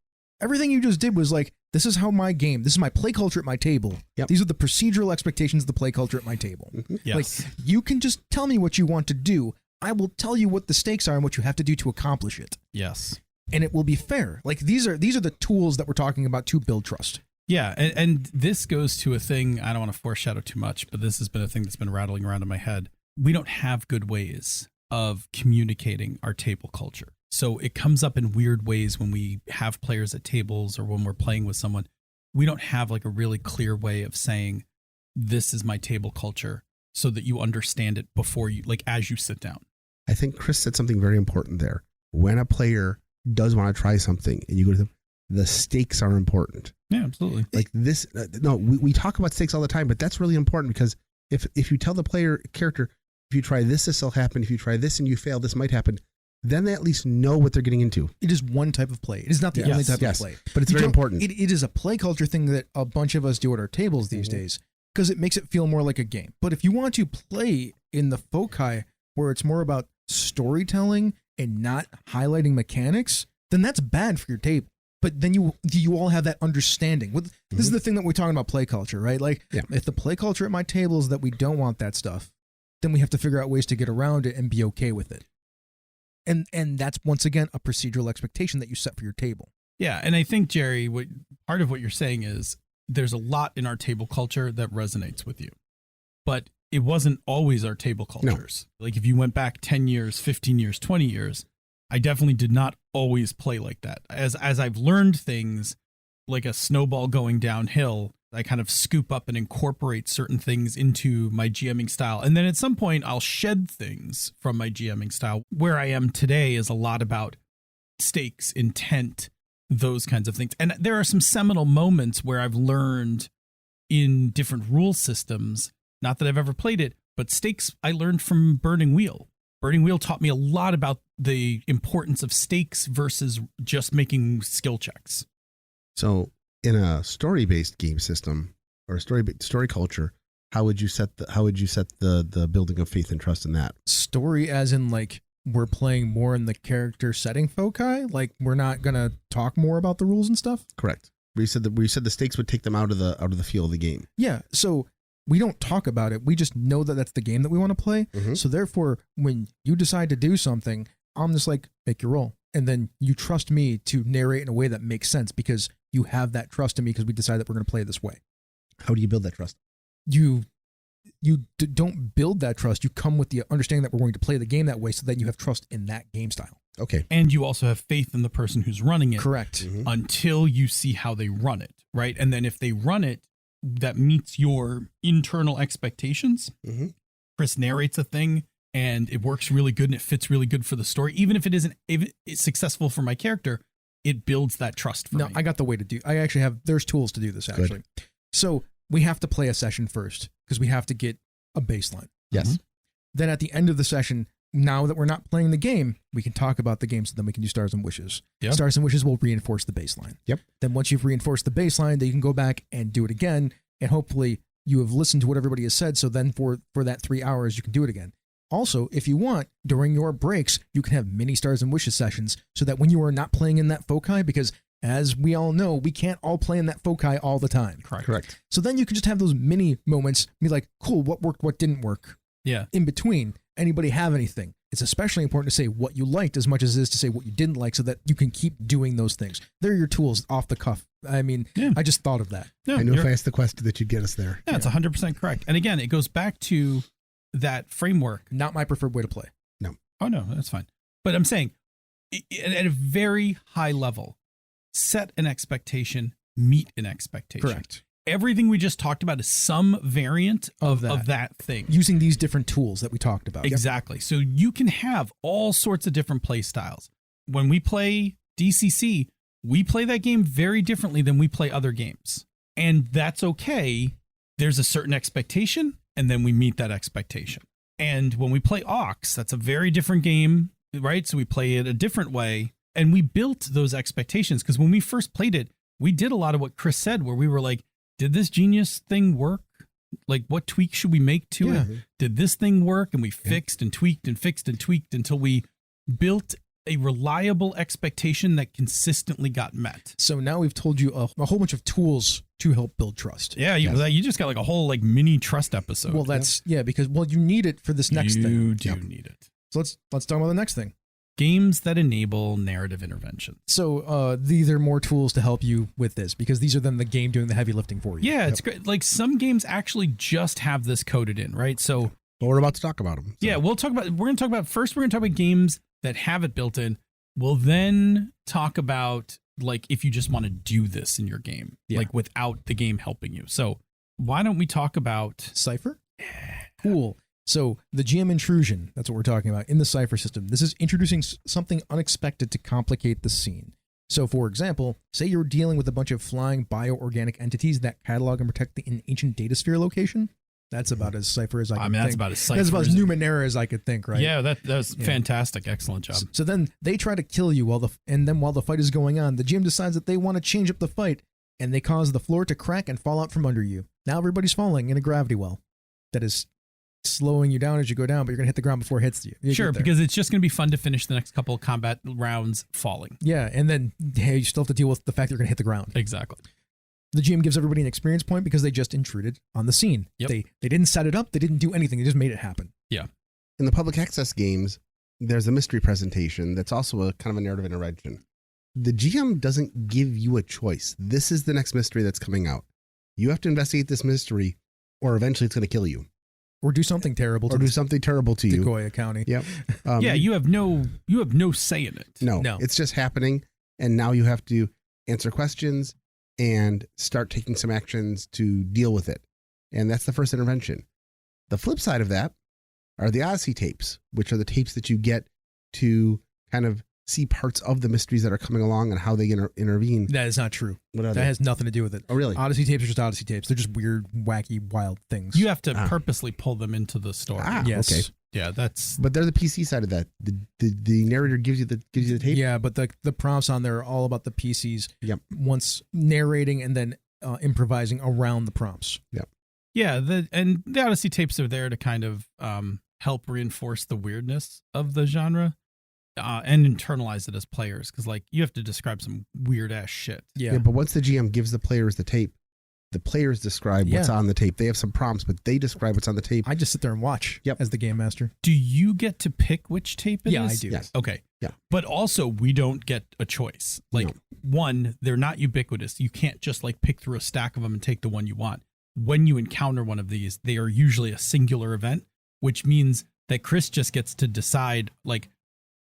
Everything you just did was like, this is how my game, this is my play culture at my table. Yep. These are the procedural expectations of the play culture at my table. Mm-hmm. Yes. Like, you can just tell me what you want to do. I will tell you what the stakes are and what you have to do to accomplish it. Yes. And it will be fair. Like, these are the tools that we're talking about to build trust. Yeah, and this goes to a thing, I don't want to foreshadow too much, but this has been a thing that's been rattling around in my head. We don't have good ways of communicating our table culture. So it comes up in weird ways when we have players at tables or when we're playing with someone. We don't have like a really clear way of saying, this is my table culture, so that you understand it before you, like as you sit down. I think Chris said something very important there. When a player does want to try something and you go to them, the stakes are important. Yeah, absolutely. Like this, we talk about stakes all the time, but that's really important because if you tell the character, if you try this will happen. If you try this and you fail, this might happen. Then they at least know what they're getting into. It is one type of play. It is not the only type of play. But it's very important. It is a play culture thing that a bunch of us do at our tables these days because it makes it feel more like a game. But if you want to play in the foci where it's more about storytelling and not highlighting mechanics, then that's bad for your table. But then you all have that understanding. This is the thing that we're talking about play culture, right? Like if the play culture at my table is that we don't want that stuff, then we have to figure out ways to get around it and be okay with it. And that's, once again, a procedural expectation that you set for your table. Yeah, and I think, Jerry, part of what you're saying is there's a lot in our table culture that resonates with you. But it wasn't always our table cultures. No. Like if you went back 10 years, 15 years, 20 years, I definitely did not always play like that. As I've learned things like a snowball going downhill, I kind of scoop up and incorporate certain things into my GMing style. And then at some point I'll shed things from my GMing style. Where I am today is a lot about stakes, intent, those kinds of things. And there are some seminal moments where I've learned in different rule systems, not that I've ever played it, but stakes I learned from Burning Wheel. Burning Wheel taught me a lot about the importance of stakes versus just making skill checks. So in a story-based game system or story culture, how would you set the building of faith and trust in that? Story as in like we're playing more in the character setting foci? Like we're not going to talk more about the rules and stuff? Correct. We said the stakes would take them out of the feel of the game. Yeah, so we don't talk about it. We just know that that's the game that we want to play. Mm-hmm. So therefore, when you decide to do something, I'm just like, make your roll. And then you trust me to narrate in a way that makes sense because you have that trust in me because we decided that we're going to play it this way. How do you build that trust? You don't build that trust. You come with the understanding that we're going to play the game that way so that you have trust in that game style. Okay. And you also have faith in the person who's running it. Correct. Mm-hmm. Until you see how they run it, right? And then if they run it that meets your internal expectations, mm-hmm. Chris narrates a thing and it works really good and it fits really good for the story. Even if it isn't successful for my character, it builds that trust for me. I got the way to do. I actually have. There's tools to do this actually. Good. So we have to play a session first because we have to get a baseline. Yes. Mm-hmm. Then at the end of the session, now that we're not playing the game, we can talk about the game. So then we can do Stars and Wishes. Yep. Stars and Wishes will reinforce the baseline. Yep. Then once you've reinforced the baseline, then you can go back and do it again, and hopefully you have listened to what everybody has said. So then for that 3 hours, you can do it again. Also, if you want, during your breaks, you can have mini Stars and Wishes sessions so that when you are not playing in that foci, because as we all know, we can't all play in that foci all the time. Correct. So then you can just have those mini moments, be like, cool, what worked, what didn't work. Yeah. In between, anybody have anything? It's especially important to say what you liked as much as it is to say what you didn't like so that you can keep doing those things. They're your tools off the cuff. I mean, I just thought of that. No, I knew if I asked the question that you'd get us there. Yeah, it's 100% correct. And again, it goes back to that framework. Not my preferred way to play. No. Oh, no, that's fine. But I'm saying at a very high level, set an expectation, meet an expectation. Correct. Everything we just talked about is some variant of that thing. Using these different tools that we talked about. Exactly. So you can have all sorts of different play styles. When we play DCC, we play that game very differently than we play other games. And that's okay. There's a certain expectation, and then we meet that expectation. And when we play Ox, that's a very different game, right? So we play it a different way. And we built those expectations because when we first played it, we did a lot of what Chris said, where we were like, did this genius thing work? Like, what tweaks should we make to it? Did this thing work? And we fixed and tweaked and fixed and tweaked until we built a reliable expectation that consistently got met. So now we've told you a whole bunch of tools to help build trust. Yeah, you just got like a whole like mini trust episode. Well, that's because you need it for this next thing. You do need it. So let's talk about the next thing. Games that enable narrative intervention. So these are more tools to help you with this because these are then the game doing the heavy lifting for you. Yeah, it's great. Like some games actually just have this coded in, right? So But we're about to talk about them. So. Yeah, we're going to talk about games that have it built in. We'll then talk about like if you just want to do this in your game, like without the game helping you. So why don't we talk about Cypher? Cool. So the GM intrusion, that's what we're talking about in the Cypher system. This is introducing something unexpected to complicate the scene. So for example, say you're dealing with a bunch of flying bioorganic entities that catalog and protect an ancient data sphere location. That's about as Cypher as I can think. That's about as Cypher. That's about as Numenera as I could think, right? Yeah, that was fantastic. Excellent job. So then they try to kill you while the fight is going on, the GM decides that they want to change up the fight and they cause the floor to crack and fall out from under you. Now everybody's falling in a gravity well that is slowing you down as you go down, but you're going to hit the ground before it hits you. Sure, because it's just going to be fun to finish the next couple of combat rounds falling. Yeah, and then you still have to deal with the fact that you're going to hit the ground. Exactly. The GM gives everybody an experience point because they just intruded on the scene. Yep. They didn't set it up. They didn't do anything. They just made it happen. Yeah. In the public access games, there's a mystery presentation that's also a kind of a narrative intervention. The GM doesn't give you a choice. This is the next mystery that's coming out. You have to investigate this mystery or eventually it's going to kill you. Or do something terrible to you. Goya County. Yep. You have no say in it. No, it's just happening. And now you have to answer questions and start taking some actions to deal with it. And that's the first intervention. The flip side of that are the Odyssey tapes, which are the tapes that you get to kind of see parts of the mysteries that are coming along and how they intervene. That is not true. That has nothing to do with it. Oh, really? Odyssey tapes are just Odyssey tapes. They're just weird, wacky, wild things. You have to purposely pull them into the story. Yes. Okay. Yeah, that's. But they're the PC side of that. The narrator gives you the tape. Yeah, but the prompts on there are all about the PCs. Yep. Once narrating and then improvising around the prompts. Yep. Yeah, the Odyssey tapes are there to kind of help reinforce the weirdness of the genre. And internalize it as players because like you have to describe some weird ass shit. Yeah, but once the GM gives the players the tape, the players describe what's on the tape. They have some prompts, but they describe what's on the tape. I just sit there and watch as the game master. Do you get to pick which tape it is? Yeah, I do. Yes. Okay. Yeah. But also we don't get a choice. Like one, they're not ubiquitous. You can't just like pick through a stack of them and take the one you want. When you encounter one of these, they are usually a singular event, which means that Chris just gets to decide like,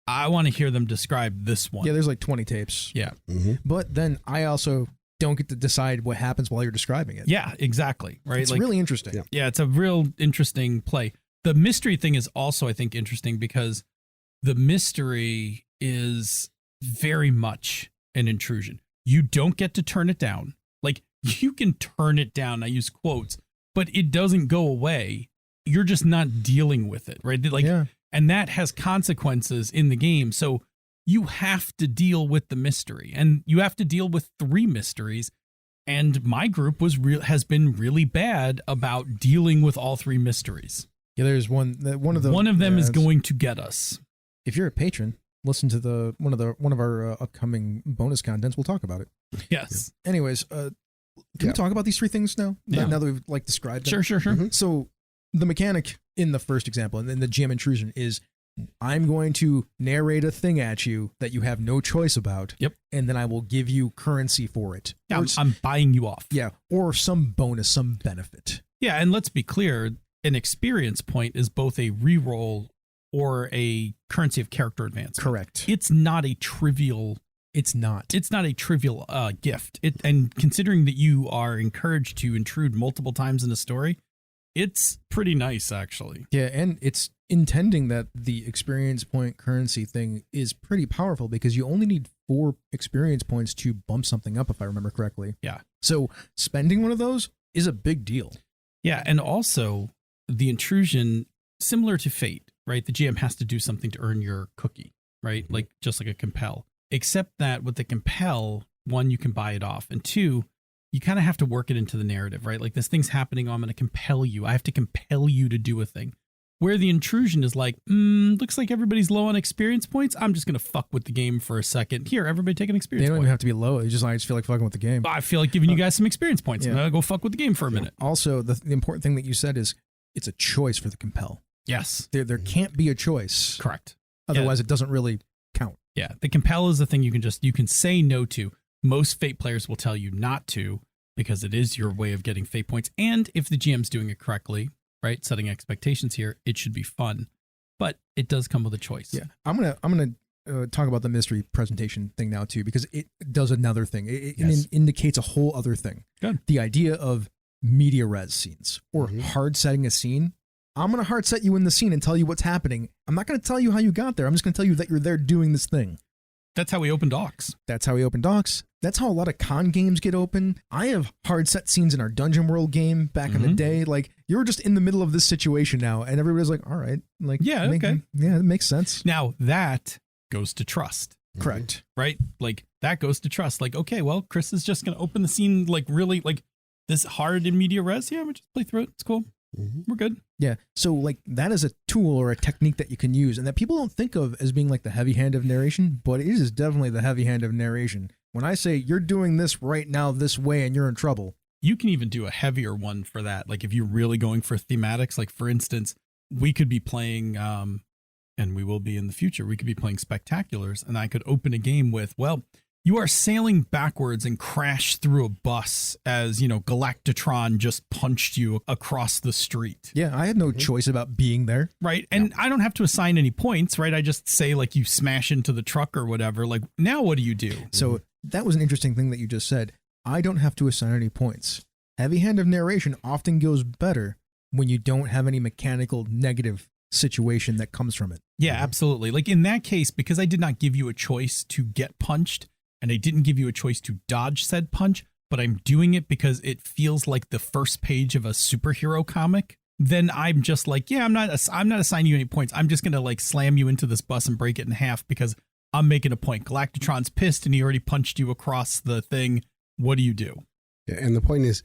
I want to hear them describe this one. Yeah, there's like 20 tapes. Yeah. Mm-hmm. But then I also don't get to decide what happens while you're describing it. Yeah, exactly. Right. It's really interesting. Yeah, it's a real interesting play. The mystery thing is also, I think, interesting because the mystery is very much an intrusion. You don't get to turn it down. Like, you can turn it down. I use quotes, but it doesn't go away. You're just not dealing with it, right? Like, and that has consequences in the game. So you have to deal with the mystery, and you have to deal with 3 mysteries. And my group has been really bad about dealing with all 3 mysteries. Yeah, there's one of them is going to get us. If you're a patron, listen to one of our upcoming bonus contents. We'll talk about it. Yes. Yeah. Anyways, can we talk about these 3 things now? Yeah. Now that we've described them. Sure. Mm-hmm. So the mechanic in the first example, and then the GM intrusion is, I'm going to narrate a thing at you that you have no choice about. Yep. And then I will give you currency for it. Yeah, I'm buying you off. Yeah. Or some bonus, some benefit. Yeah. And let's be clear, an experience point is both a reroll or a currency of character advancement. Correct. It's not a trivial. It's not a trivial gift. And considering that you are encouraged to intrude multiple times in a story, it's pretty nice, actually. Yeah, and it's intending that the experience point currency thing is pretty powerful because you only need 4 experience points to bump something up, if I remember correctly. Yeah. So spending one of those is a big deal. Yeah, and also the intrusion, similar to Fate, right? The GM has to do something to earn your cookie, right? Like just like a compel. Except that with the compel, 1, you can buy it off, and 2, you kind of have to work it into the narrative, right? Like, this thing's happening, I'm going to compel you. I have to compel you to do a thing. Where the intrusion is like, looks like everybody's low on experience points. I'm just going to fuck with the game for a second. Here, everybody take an experience point. They don't even have to be low. It's just, I just feel like fucking with the game. I feel like giving you guys some experience points. Yeah. I'm going to go fuck with the game for a minute. Also, the important thing that you said is it's a choice for the compel. Yes. There can't be a choice. Correct. Otherwise, it doesn't really count. Yeah. The compel is the thing you can say no to. Most Fate players will tell you not to because it is your way of getting Fate points. And if the GM's doing it correctly, right, setting expectations here, it should be fun. But it does come with a choice. Yeah. I'm gonna talk about the mystery presentation thing now too, because it does another thing. It indicates a whole other thing. Good. The idea of media res scenes or hard setting a scene. I'm going to hard set you in the scene and tell you what's happening. I'm not going to tell you how you got there. I'm just going to tell you that you're there doing this thing. That's how we open docs. That's how we open docs. That's how a lot of con games get open. I have hard set scenes in our Dungeon World game back in the day. Like, you're just in the middle of this situation now, and everybody's like, all right. Like, okay. Yeah, it makes sense. Now, that goes to trust. Correct. Right? Like, that goes to trust. Like, okay, well, Chris is just going to open the scene, like, really, like, this hard in media res. Yeah, we just play through it. It's cool. We're good. Yeah. So like that is a tool or a technique that you can use and that people don't think of as being like the heavy hand of narration, but it is definitely the heavy hand of narration. When I say you're doing this right now this way and you're in trouble. You can even do a heavier one for that. Like if you're really going for thematics, like for instance, we could be playing, and we will be in the future, we could be playing Spectaculars and I could open a game with, well, you are sailing backwards and crash through a bus as, you know, Galactatron just punched you across the street. Yeah, I had no choice about being there. Right. And I don't have to assign any points, right? I just say like you smash into the truck or whatever. Like now what do you do? So that was an interesting thing that you just said. I don't have to assign any points. Heavy hand of narration often goes better when you don't have any mechanical negative situation that comes from it. Yeah, absolutely. Like in that case, because I did not give you a choice to get punched, and I didn't give you a choice to dodge said punch, but I'm doing it because it feels like the first page of a superhero comic, then I'm just like, yeah, I'm not assigning you any points. I'm just going to like slam you into this bus and break it in half because I'm making a point. Galactatron's pissed and he already punched you across the thing. What do you do? Yeah, and the point is,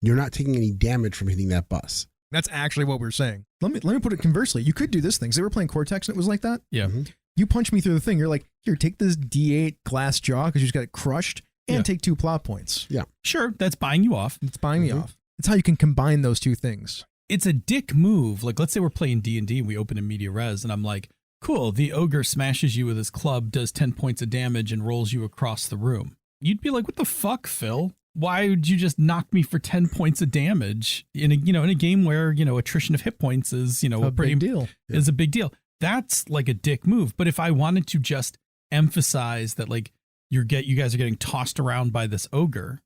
you're not taking any damage from hitting that bus. That's actually what we're saying. Let me put it conversely. You could do this thing. So they were playing Cortex and it was like that. Yeah. You punch me through the thing. You're like, here, take this D8 glass jaw because you just got it crushed and take 2 plot points. Yeah. Sure. That's buying you off. It's buying me off. It's how you can combine those two things. It's a dick move. Like, let's say we're playing D&D and we open in media res and I'm like, cool, the ogre smashes you with his club, does 10 points of damage and rolls you across the room. You'd be like, what the fuck, Phil? Why would you just knock me for 10 points of damage in a game where, attrition of hit points is, a big deal. Is a big deal. That's like a dick move. But if I wanted to just emphasize that, like, you guys are getting tossed around by this ogre,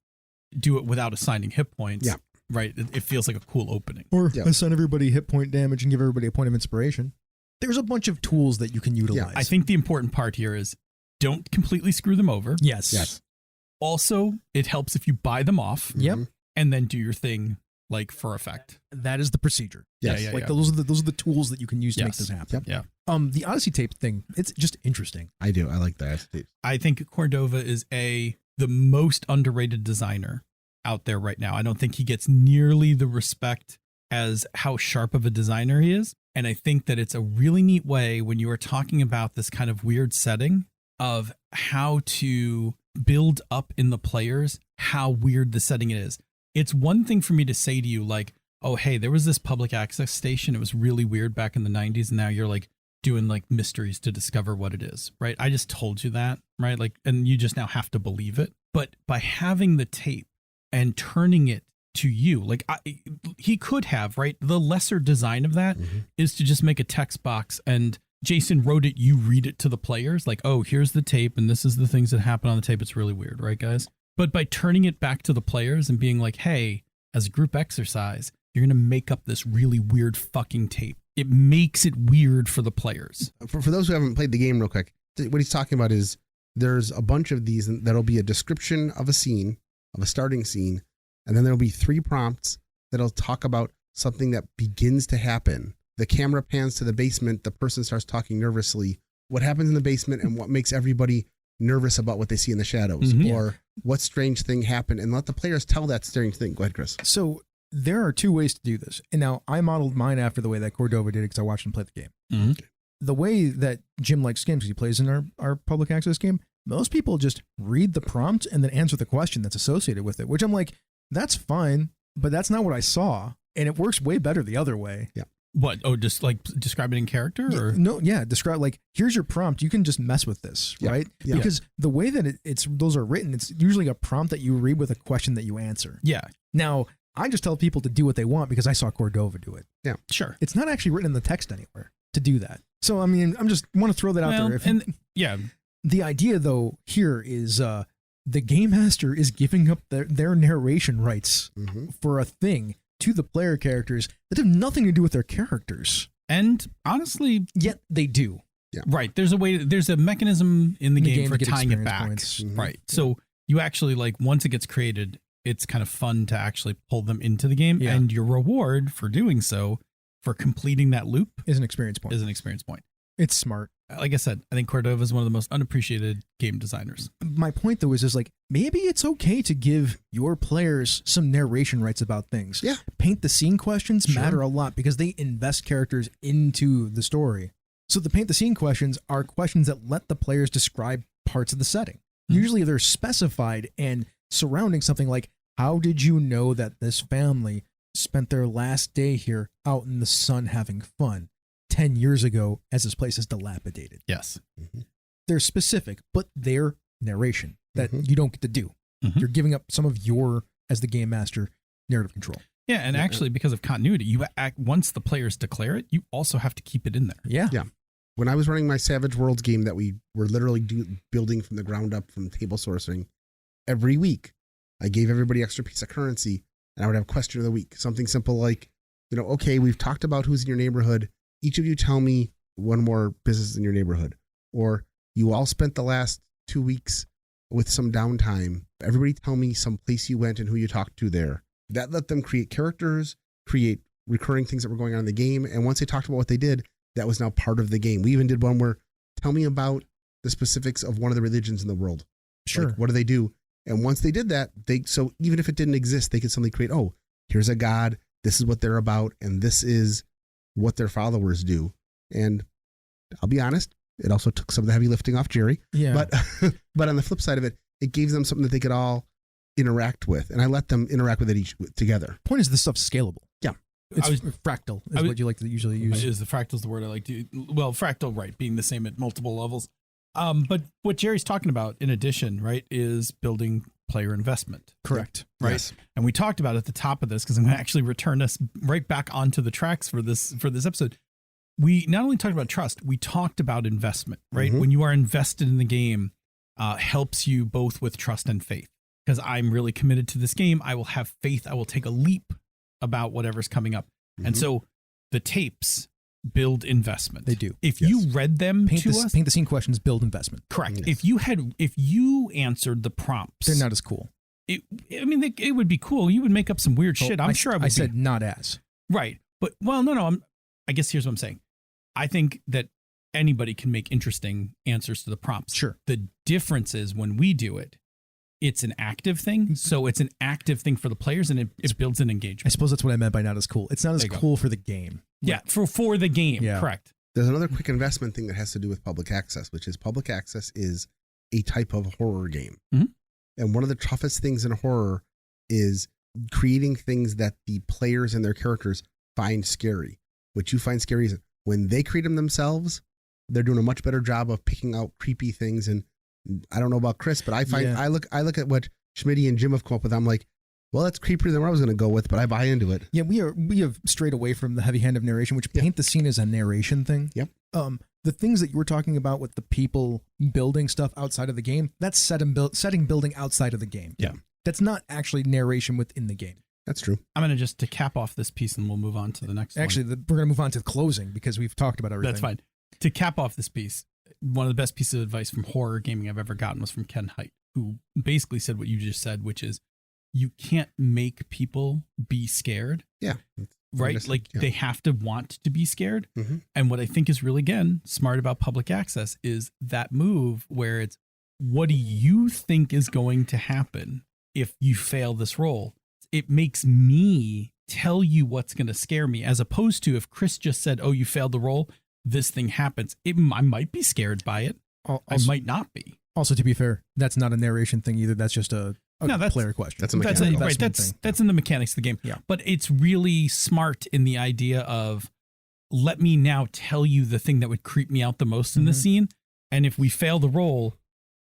do it without assigning hit points. Yeah. right? It feels like a cool opening. Or Yeah. assign everybody hit point damage and give everybody a point of inspiration. There's a bunch of tools that you can utilize. I think the important part here is don't completely screw them over. Yes. Yes. Also, it helps if you buy them off Yep. and then do your thing like for effect. That is the procedure. Yes. Yeah, Like those are the tools that you can use to make Yes. this happen. Yep. Yeah. The Odyssey tape thing, it's just interesting. I do. I like that. I think Cordova is the most underrated designer out there right now. I don't think he gets nearly the respect as how sharp of a designer he is. And I think that it's a really neat way when you are talking about this kind of weird setting of how to build up in the players how weird the setting is. It's one thing for me to say to you like, oh, hey, there was this public access station. It was really weird back in the 90s. And now you're like doing like mysteries to discover what it is, right? I just told you that, right? Like, and you just now have to believe it. But by having the tape and turning it to you, like he could have, right? The lesser design of that is to just make a text box and Jason wrote it, you read it to the players like, oh, here's the tape and this is the things that happen on the tape. It's really weird, right, guys? But by turning it back to the players and being like, hey, as a group exercise, you're going to make up this really weird fucking tape. It makes it weird for the players. For those who haven't played the game real quick, what he's talking about is there's a bunch of these that'll be a description of a scene, of a starting scene, and then there'll be 3 prompts that'll talk about something that begins to happen. The camera pans to the basement, the person starts talking nervously. What happens in the basement and what makes everybody nervous about what they see in the shadows, or what strange thing happened, and let the players tell that strange thing. Go ahead, Chris. So there are 2 ways to do this. And now I modeled mine after the way that Cordova did it because I watched him play the game. The way that Jim likes games, because he plays in our public access game, most people just read the prompt and then answer the question that's associated with it, which I'm like, that's fine, but that's not what I saw. And it works way better the other way. Yeah. What? Oh, just like describe it in character or? No, yeah. Describe like, here's your prompt. You can just mess with this, Yeah. right? Yeah. Because the way that those are written, it's usually a prompt that you read with a question that you answer. Yeah, Now, I just tell people to do what they want because I saw Cordova do it. sure. It's not actually written in the text anywhere to do that. So, I mean, I'm just want to throw that out Well, there. and yeah, The idea, though, here is the game master is giving up their narration rights for a thing to the player characters that have nothing to do with their characters. and honestly, Yet they do. right. There's a mechanism in the game for to get tying it experience back. points. Right. So you actually like once it gets created, it's kind of fun to actually pull them into the game, Yeah. and your reward for doing so, for completing that loop, Is an experience point. is an experience point. It's smart. Like I said, I think Cordova is one of the most unappreciated game designers. My point, though, is like, maybe it's okay to give your players some narration rights about things. Yeah. Paint the scene questions Sure. matter a lot because they invest characters into the story. So the paint the scene questions are questions that let the players describe parts of the setting. Usually they're specified and surrounding something like, how did you know that this family spent their last day here out in the sun having fun 10 years ago as this place is dilapidated? Yes. They're specific, but they're narration that you don't get to do. Mhm. You're giving up some of your, as the game master, narrative control. Yeah, and actually, because of continuity, you once the players declare it, you also have to keep it in there. Yeah. Yeah. When I was running my Savage Worlds game that we were literally building from the ground up from table sourcing, every week I gave everybody extra piece of currency and I would have question of the week. Something simple like, okay, we've talked about who's in your neighborhood. Each of you tell me one more business in your neighborhood. Or you all spent the last 2 weeks with some downtime. Everybody tell me some place you went and who you talked to there. That let them create characters, create recurring things that were going on in the game. And once they talked about what they did, that was now part of the game. We even did one where tell me about the specifics of one of the religions in the world. Sure. Like, what do they do? And once they did that, so even if it didn't exist, they could suddenly create, oh, here's a god. This is what they're about. And this is what their followers do. And I'll be honest, it also took some of the heavy lifting off Jerry. Yeah. But on the flip side of it, it gave them something that they could all interact with. And I let them interact with it each together. Point is, this stuff's scalable. Yeah. It's I was- fractal is what you like to usually use. Is the fractal's the word I like to? Well, fractal, right, being the same at multiple levels. But what Jerry's talking about, in addition, right, is building player investment. Correct. Right. Yes. And we talked about at the top of this, because I'm going to actually return us right back onto the tracks for this episode. We not only talked about trust, we talked about investment, right? Mhm. When you are invested in the game, helps you both with trust and faith. Because I'm really committed to this game. I will have faith. I will take a leap about whatever's coming up. And Mhm. so the tapes build investment. They do. If Yes. you read them Paint to the, us, paint the scene questions, build investment. correct. Yes. If you answered the prompts, They're not as cool. it would be cool. You would make up some weird shit. I'm I, sure I would. I said not as. right. But no. I guess here's what I'm saying. I think that anybody can make interesting answers to the prompts. Sure. The difference is when we do it, it's an active thing. So it's an active thing for the players, and it builds an I engagement. suppose that's what I meant by not as cool. It's not as There you go. cool for the game. Yeah, for the game. Yeah. Correct. There's another quick investment thing that has to do with public access, which is public access is a type of horror game. Mhm. And one of the toughest things in horror is creating things that the players and their characters find scary. What you find scary is when they create them themselves, they're doing a much better job of picking out creepy things. And I don't know about Chris, but I find Yeah. I look at what Schmitty and Jim have come up with. I'm like, well, that's creepier than what I was going to go with, but I buy into it. Yeah, we have strayed away from the heavy hand of narration, which Yeah. paint the scene as a narration thing. Yep. The things that you were talking about with the people building stuff outside of the game, that's setting building outside of the game. Yeah. That's not actually narration within the game. That's true. I'm going to just to cap off this piece, and we'll move on to the next one. Actually, we're going to move on to the closing because we've talked about everything. That's fine. To cap off this piece, one of the best pieces of advice from horror gaming I've ever gotten was from Ken Hite, who basically said what you just said, which is you can't make people be scared, Yeah. right? Honestly, Like yeah. they have to want to be scared. Mhm. And what I think is really, again, smart about public access is that move where it's, what do you think is going to happen if you fail this roll? It makes me tell you what's going to scare me, as opposed to if Chris just said, oh, you failed the roll, this thing happens. I might be scared by it. I might not be. Also, to be fair, that's not a narration thing either. That's just a player question. That's a That's mechanical. right. investment That's thing. that's in the mechanics of the game. Yeah. But it's really smart in the idea of, let me now tell you the thing that would creep me out the most in the Mhm. scene. And if we fail the roll,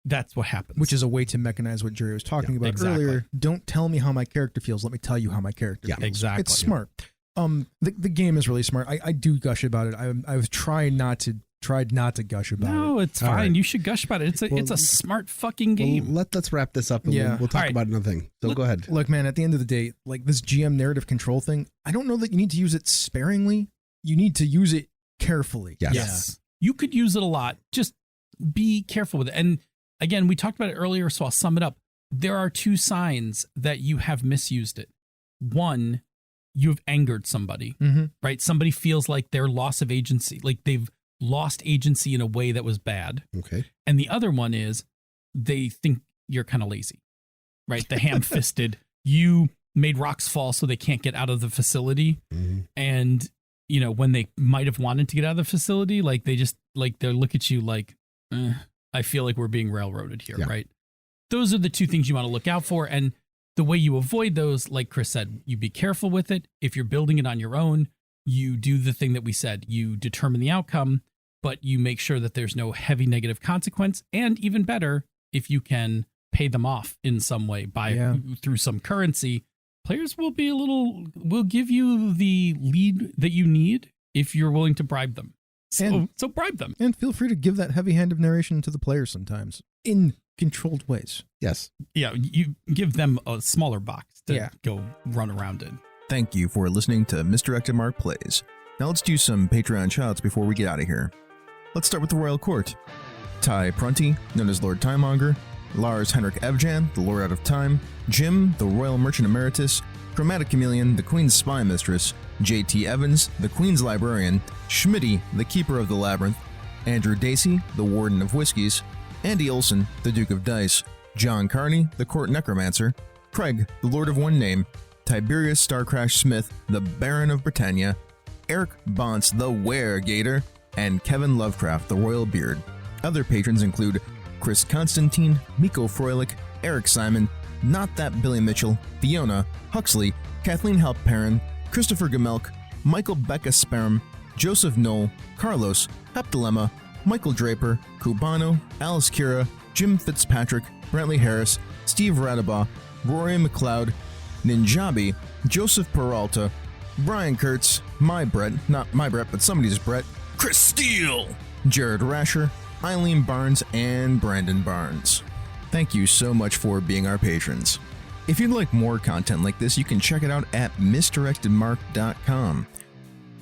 that's what happens. Which is a way to mechanize what Jerry was talking about exactly. earlier. Don't tell me how my character feels. Let me tell you how my character Yeah, feels. exactly. It's smart. The game is really smart. I do gush about it. I've tried not to gush about it. No, it's All fine. right. You should gush about it. Well, it's a smart fucking game. Well, let's wrap this up and Yeah. we'll talk All right. about another thing. So go ahead. Look, man, at the end of the day, like this GM narrative control thing, I don't know that you need to use it sparingly. You need to use it carefully. Yes. Yes. You could use it a lot. Just be careful with it. And again, we talked about it earlier, so I'll sum it up. There are two signs that you have misused it. One, you've angered somebody, Mm-hmm. right? Somebody feels like their loss of agency, like they've lost agency in a way that was bad. Okay. And the other one is they think you're kind of lazy, right? The ham-fisted, you made rocks fall so they can't get out of the facility. Mhm. And, you know, when they might have wanted to get out of the facility, like they just, like they look at you like, I feel like we're being railroaded here, Yeah. right? Those are the two things you want to look out for. And the way you avoid those, like Chris said, you be careful with it. If you're building it on your own, you do the thing that we said. You determine the outcome, but you make sure that there's no heavy negative consequence. And even better, if you can pay them off in some way through some currency, players will give you the lead that you need if you're willing to bribe them. So bribe them. And feel free to give that heavy hand of narration to the players sometimes in controlled ways. Yes. Yeah, you give them a smaller box to Yeah. go run around in. Thank you for listening to Misdirected Mark Plays. Now let's do some Patreon shoutouts before we get out of here. Let's start with the Royal Court. Ty Prunty, known as Lord Timemonger, Lars Henrik Evjan, the Lord Out of Time, Jim, the Royal Merchant Emeritus, Chromatic Chameleon, the Queen's Spy Mistress, J.T. Evans, the Queen's Librarian, Schmitty, the Keeper of the Labyrinth, Andrew Dacey, the Warden of Whiskies, Andy Olson, the Duke of Dice, John Carney, the Court Necromancer, Craig, the Lord of One Name, Tiberius Starcrash Smith, the Baron of Britannia, Eric Bonts, the Weregator, and Kevin Lovecraft, the Royal Beard. Other patrons include Chris Constantine, Miko Froelich, Eric Simon, Not That Billy Mitchell, Fiona, Huxley, Kathleen Halperin, Christopher Gamelk, Michael Becca Sperm, Joseph Knoll, Carlos, Hepdilemma, Michael Draper, Cubano, Alice Kira, Jim Fitzpatrick, Brantley Harris, Steve Radabaugh, Rory McLeod, Ninjabi, Joseph Peralta, Brian Kurtz, my Brett, not my Brett, but somebody's Brett, Chris Steele, Jared Rasher, Eileen Barnes, and Brandon Barnes. Thank you so much for being our patrons. If you'd like more content like this, you can check it out at misdirectedmark.com.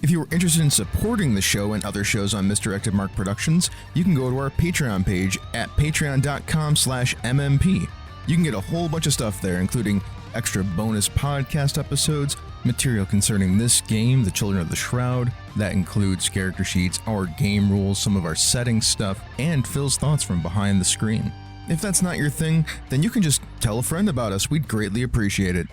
If you are interested in supporting the show and other shows on Misdirected Mark Productions, you can go to our Patreon page at patreon.com/MMP. You can get a whole bunch of stuff there, including extra bonus podcast episodes, material concerning this game, The Children of the Shroud. That includes character sheets, our game rules, some of our setting stuff, and Phil's thoughts from behind the screen. If that's not your thing, then you can just tell a friend about us. We'd greatly appreciate it.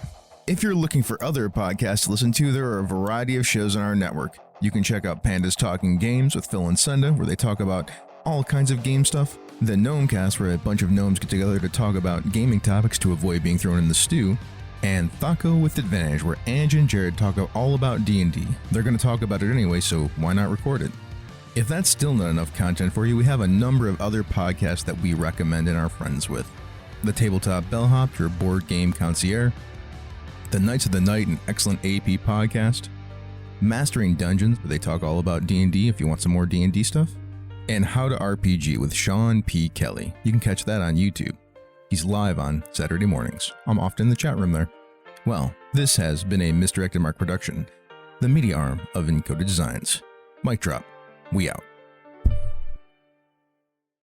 If you're looking for other podcasts to listen to, there are a variety of shows on our network. You can check out Panda's Talking Games with Phil and Senda, where they talk about all kinds of game stuff. The Gnomecast, where a bunch of gnomes get together to talk about gaming topics to avoid being thrown in the stew. And Thaco with Advantage, where Ange and Jared talk all about D&D. They're going to talk about it anyway, so why not record it? If that's still not enough content for you, we have a number of other podcasts that we recommend and are friends with. The Tabletop Bellhop, your board game concierge. The Knights of the Night, an excellent AP podcast. Mastering Dungeons, where they talk all about D&D if you want some more D&D stuff. And How to RPG with Sean P. Kelly. You can catch that on YouTube. He's live on Saturday mornings. I'm often in the chat room there. Well, this has been a Misdirected Mark production, the media arm of Encoded Designs. Mic drop. We out.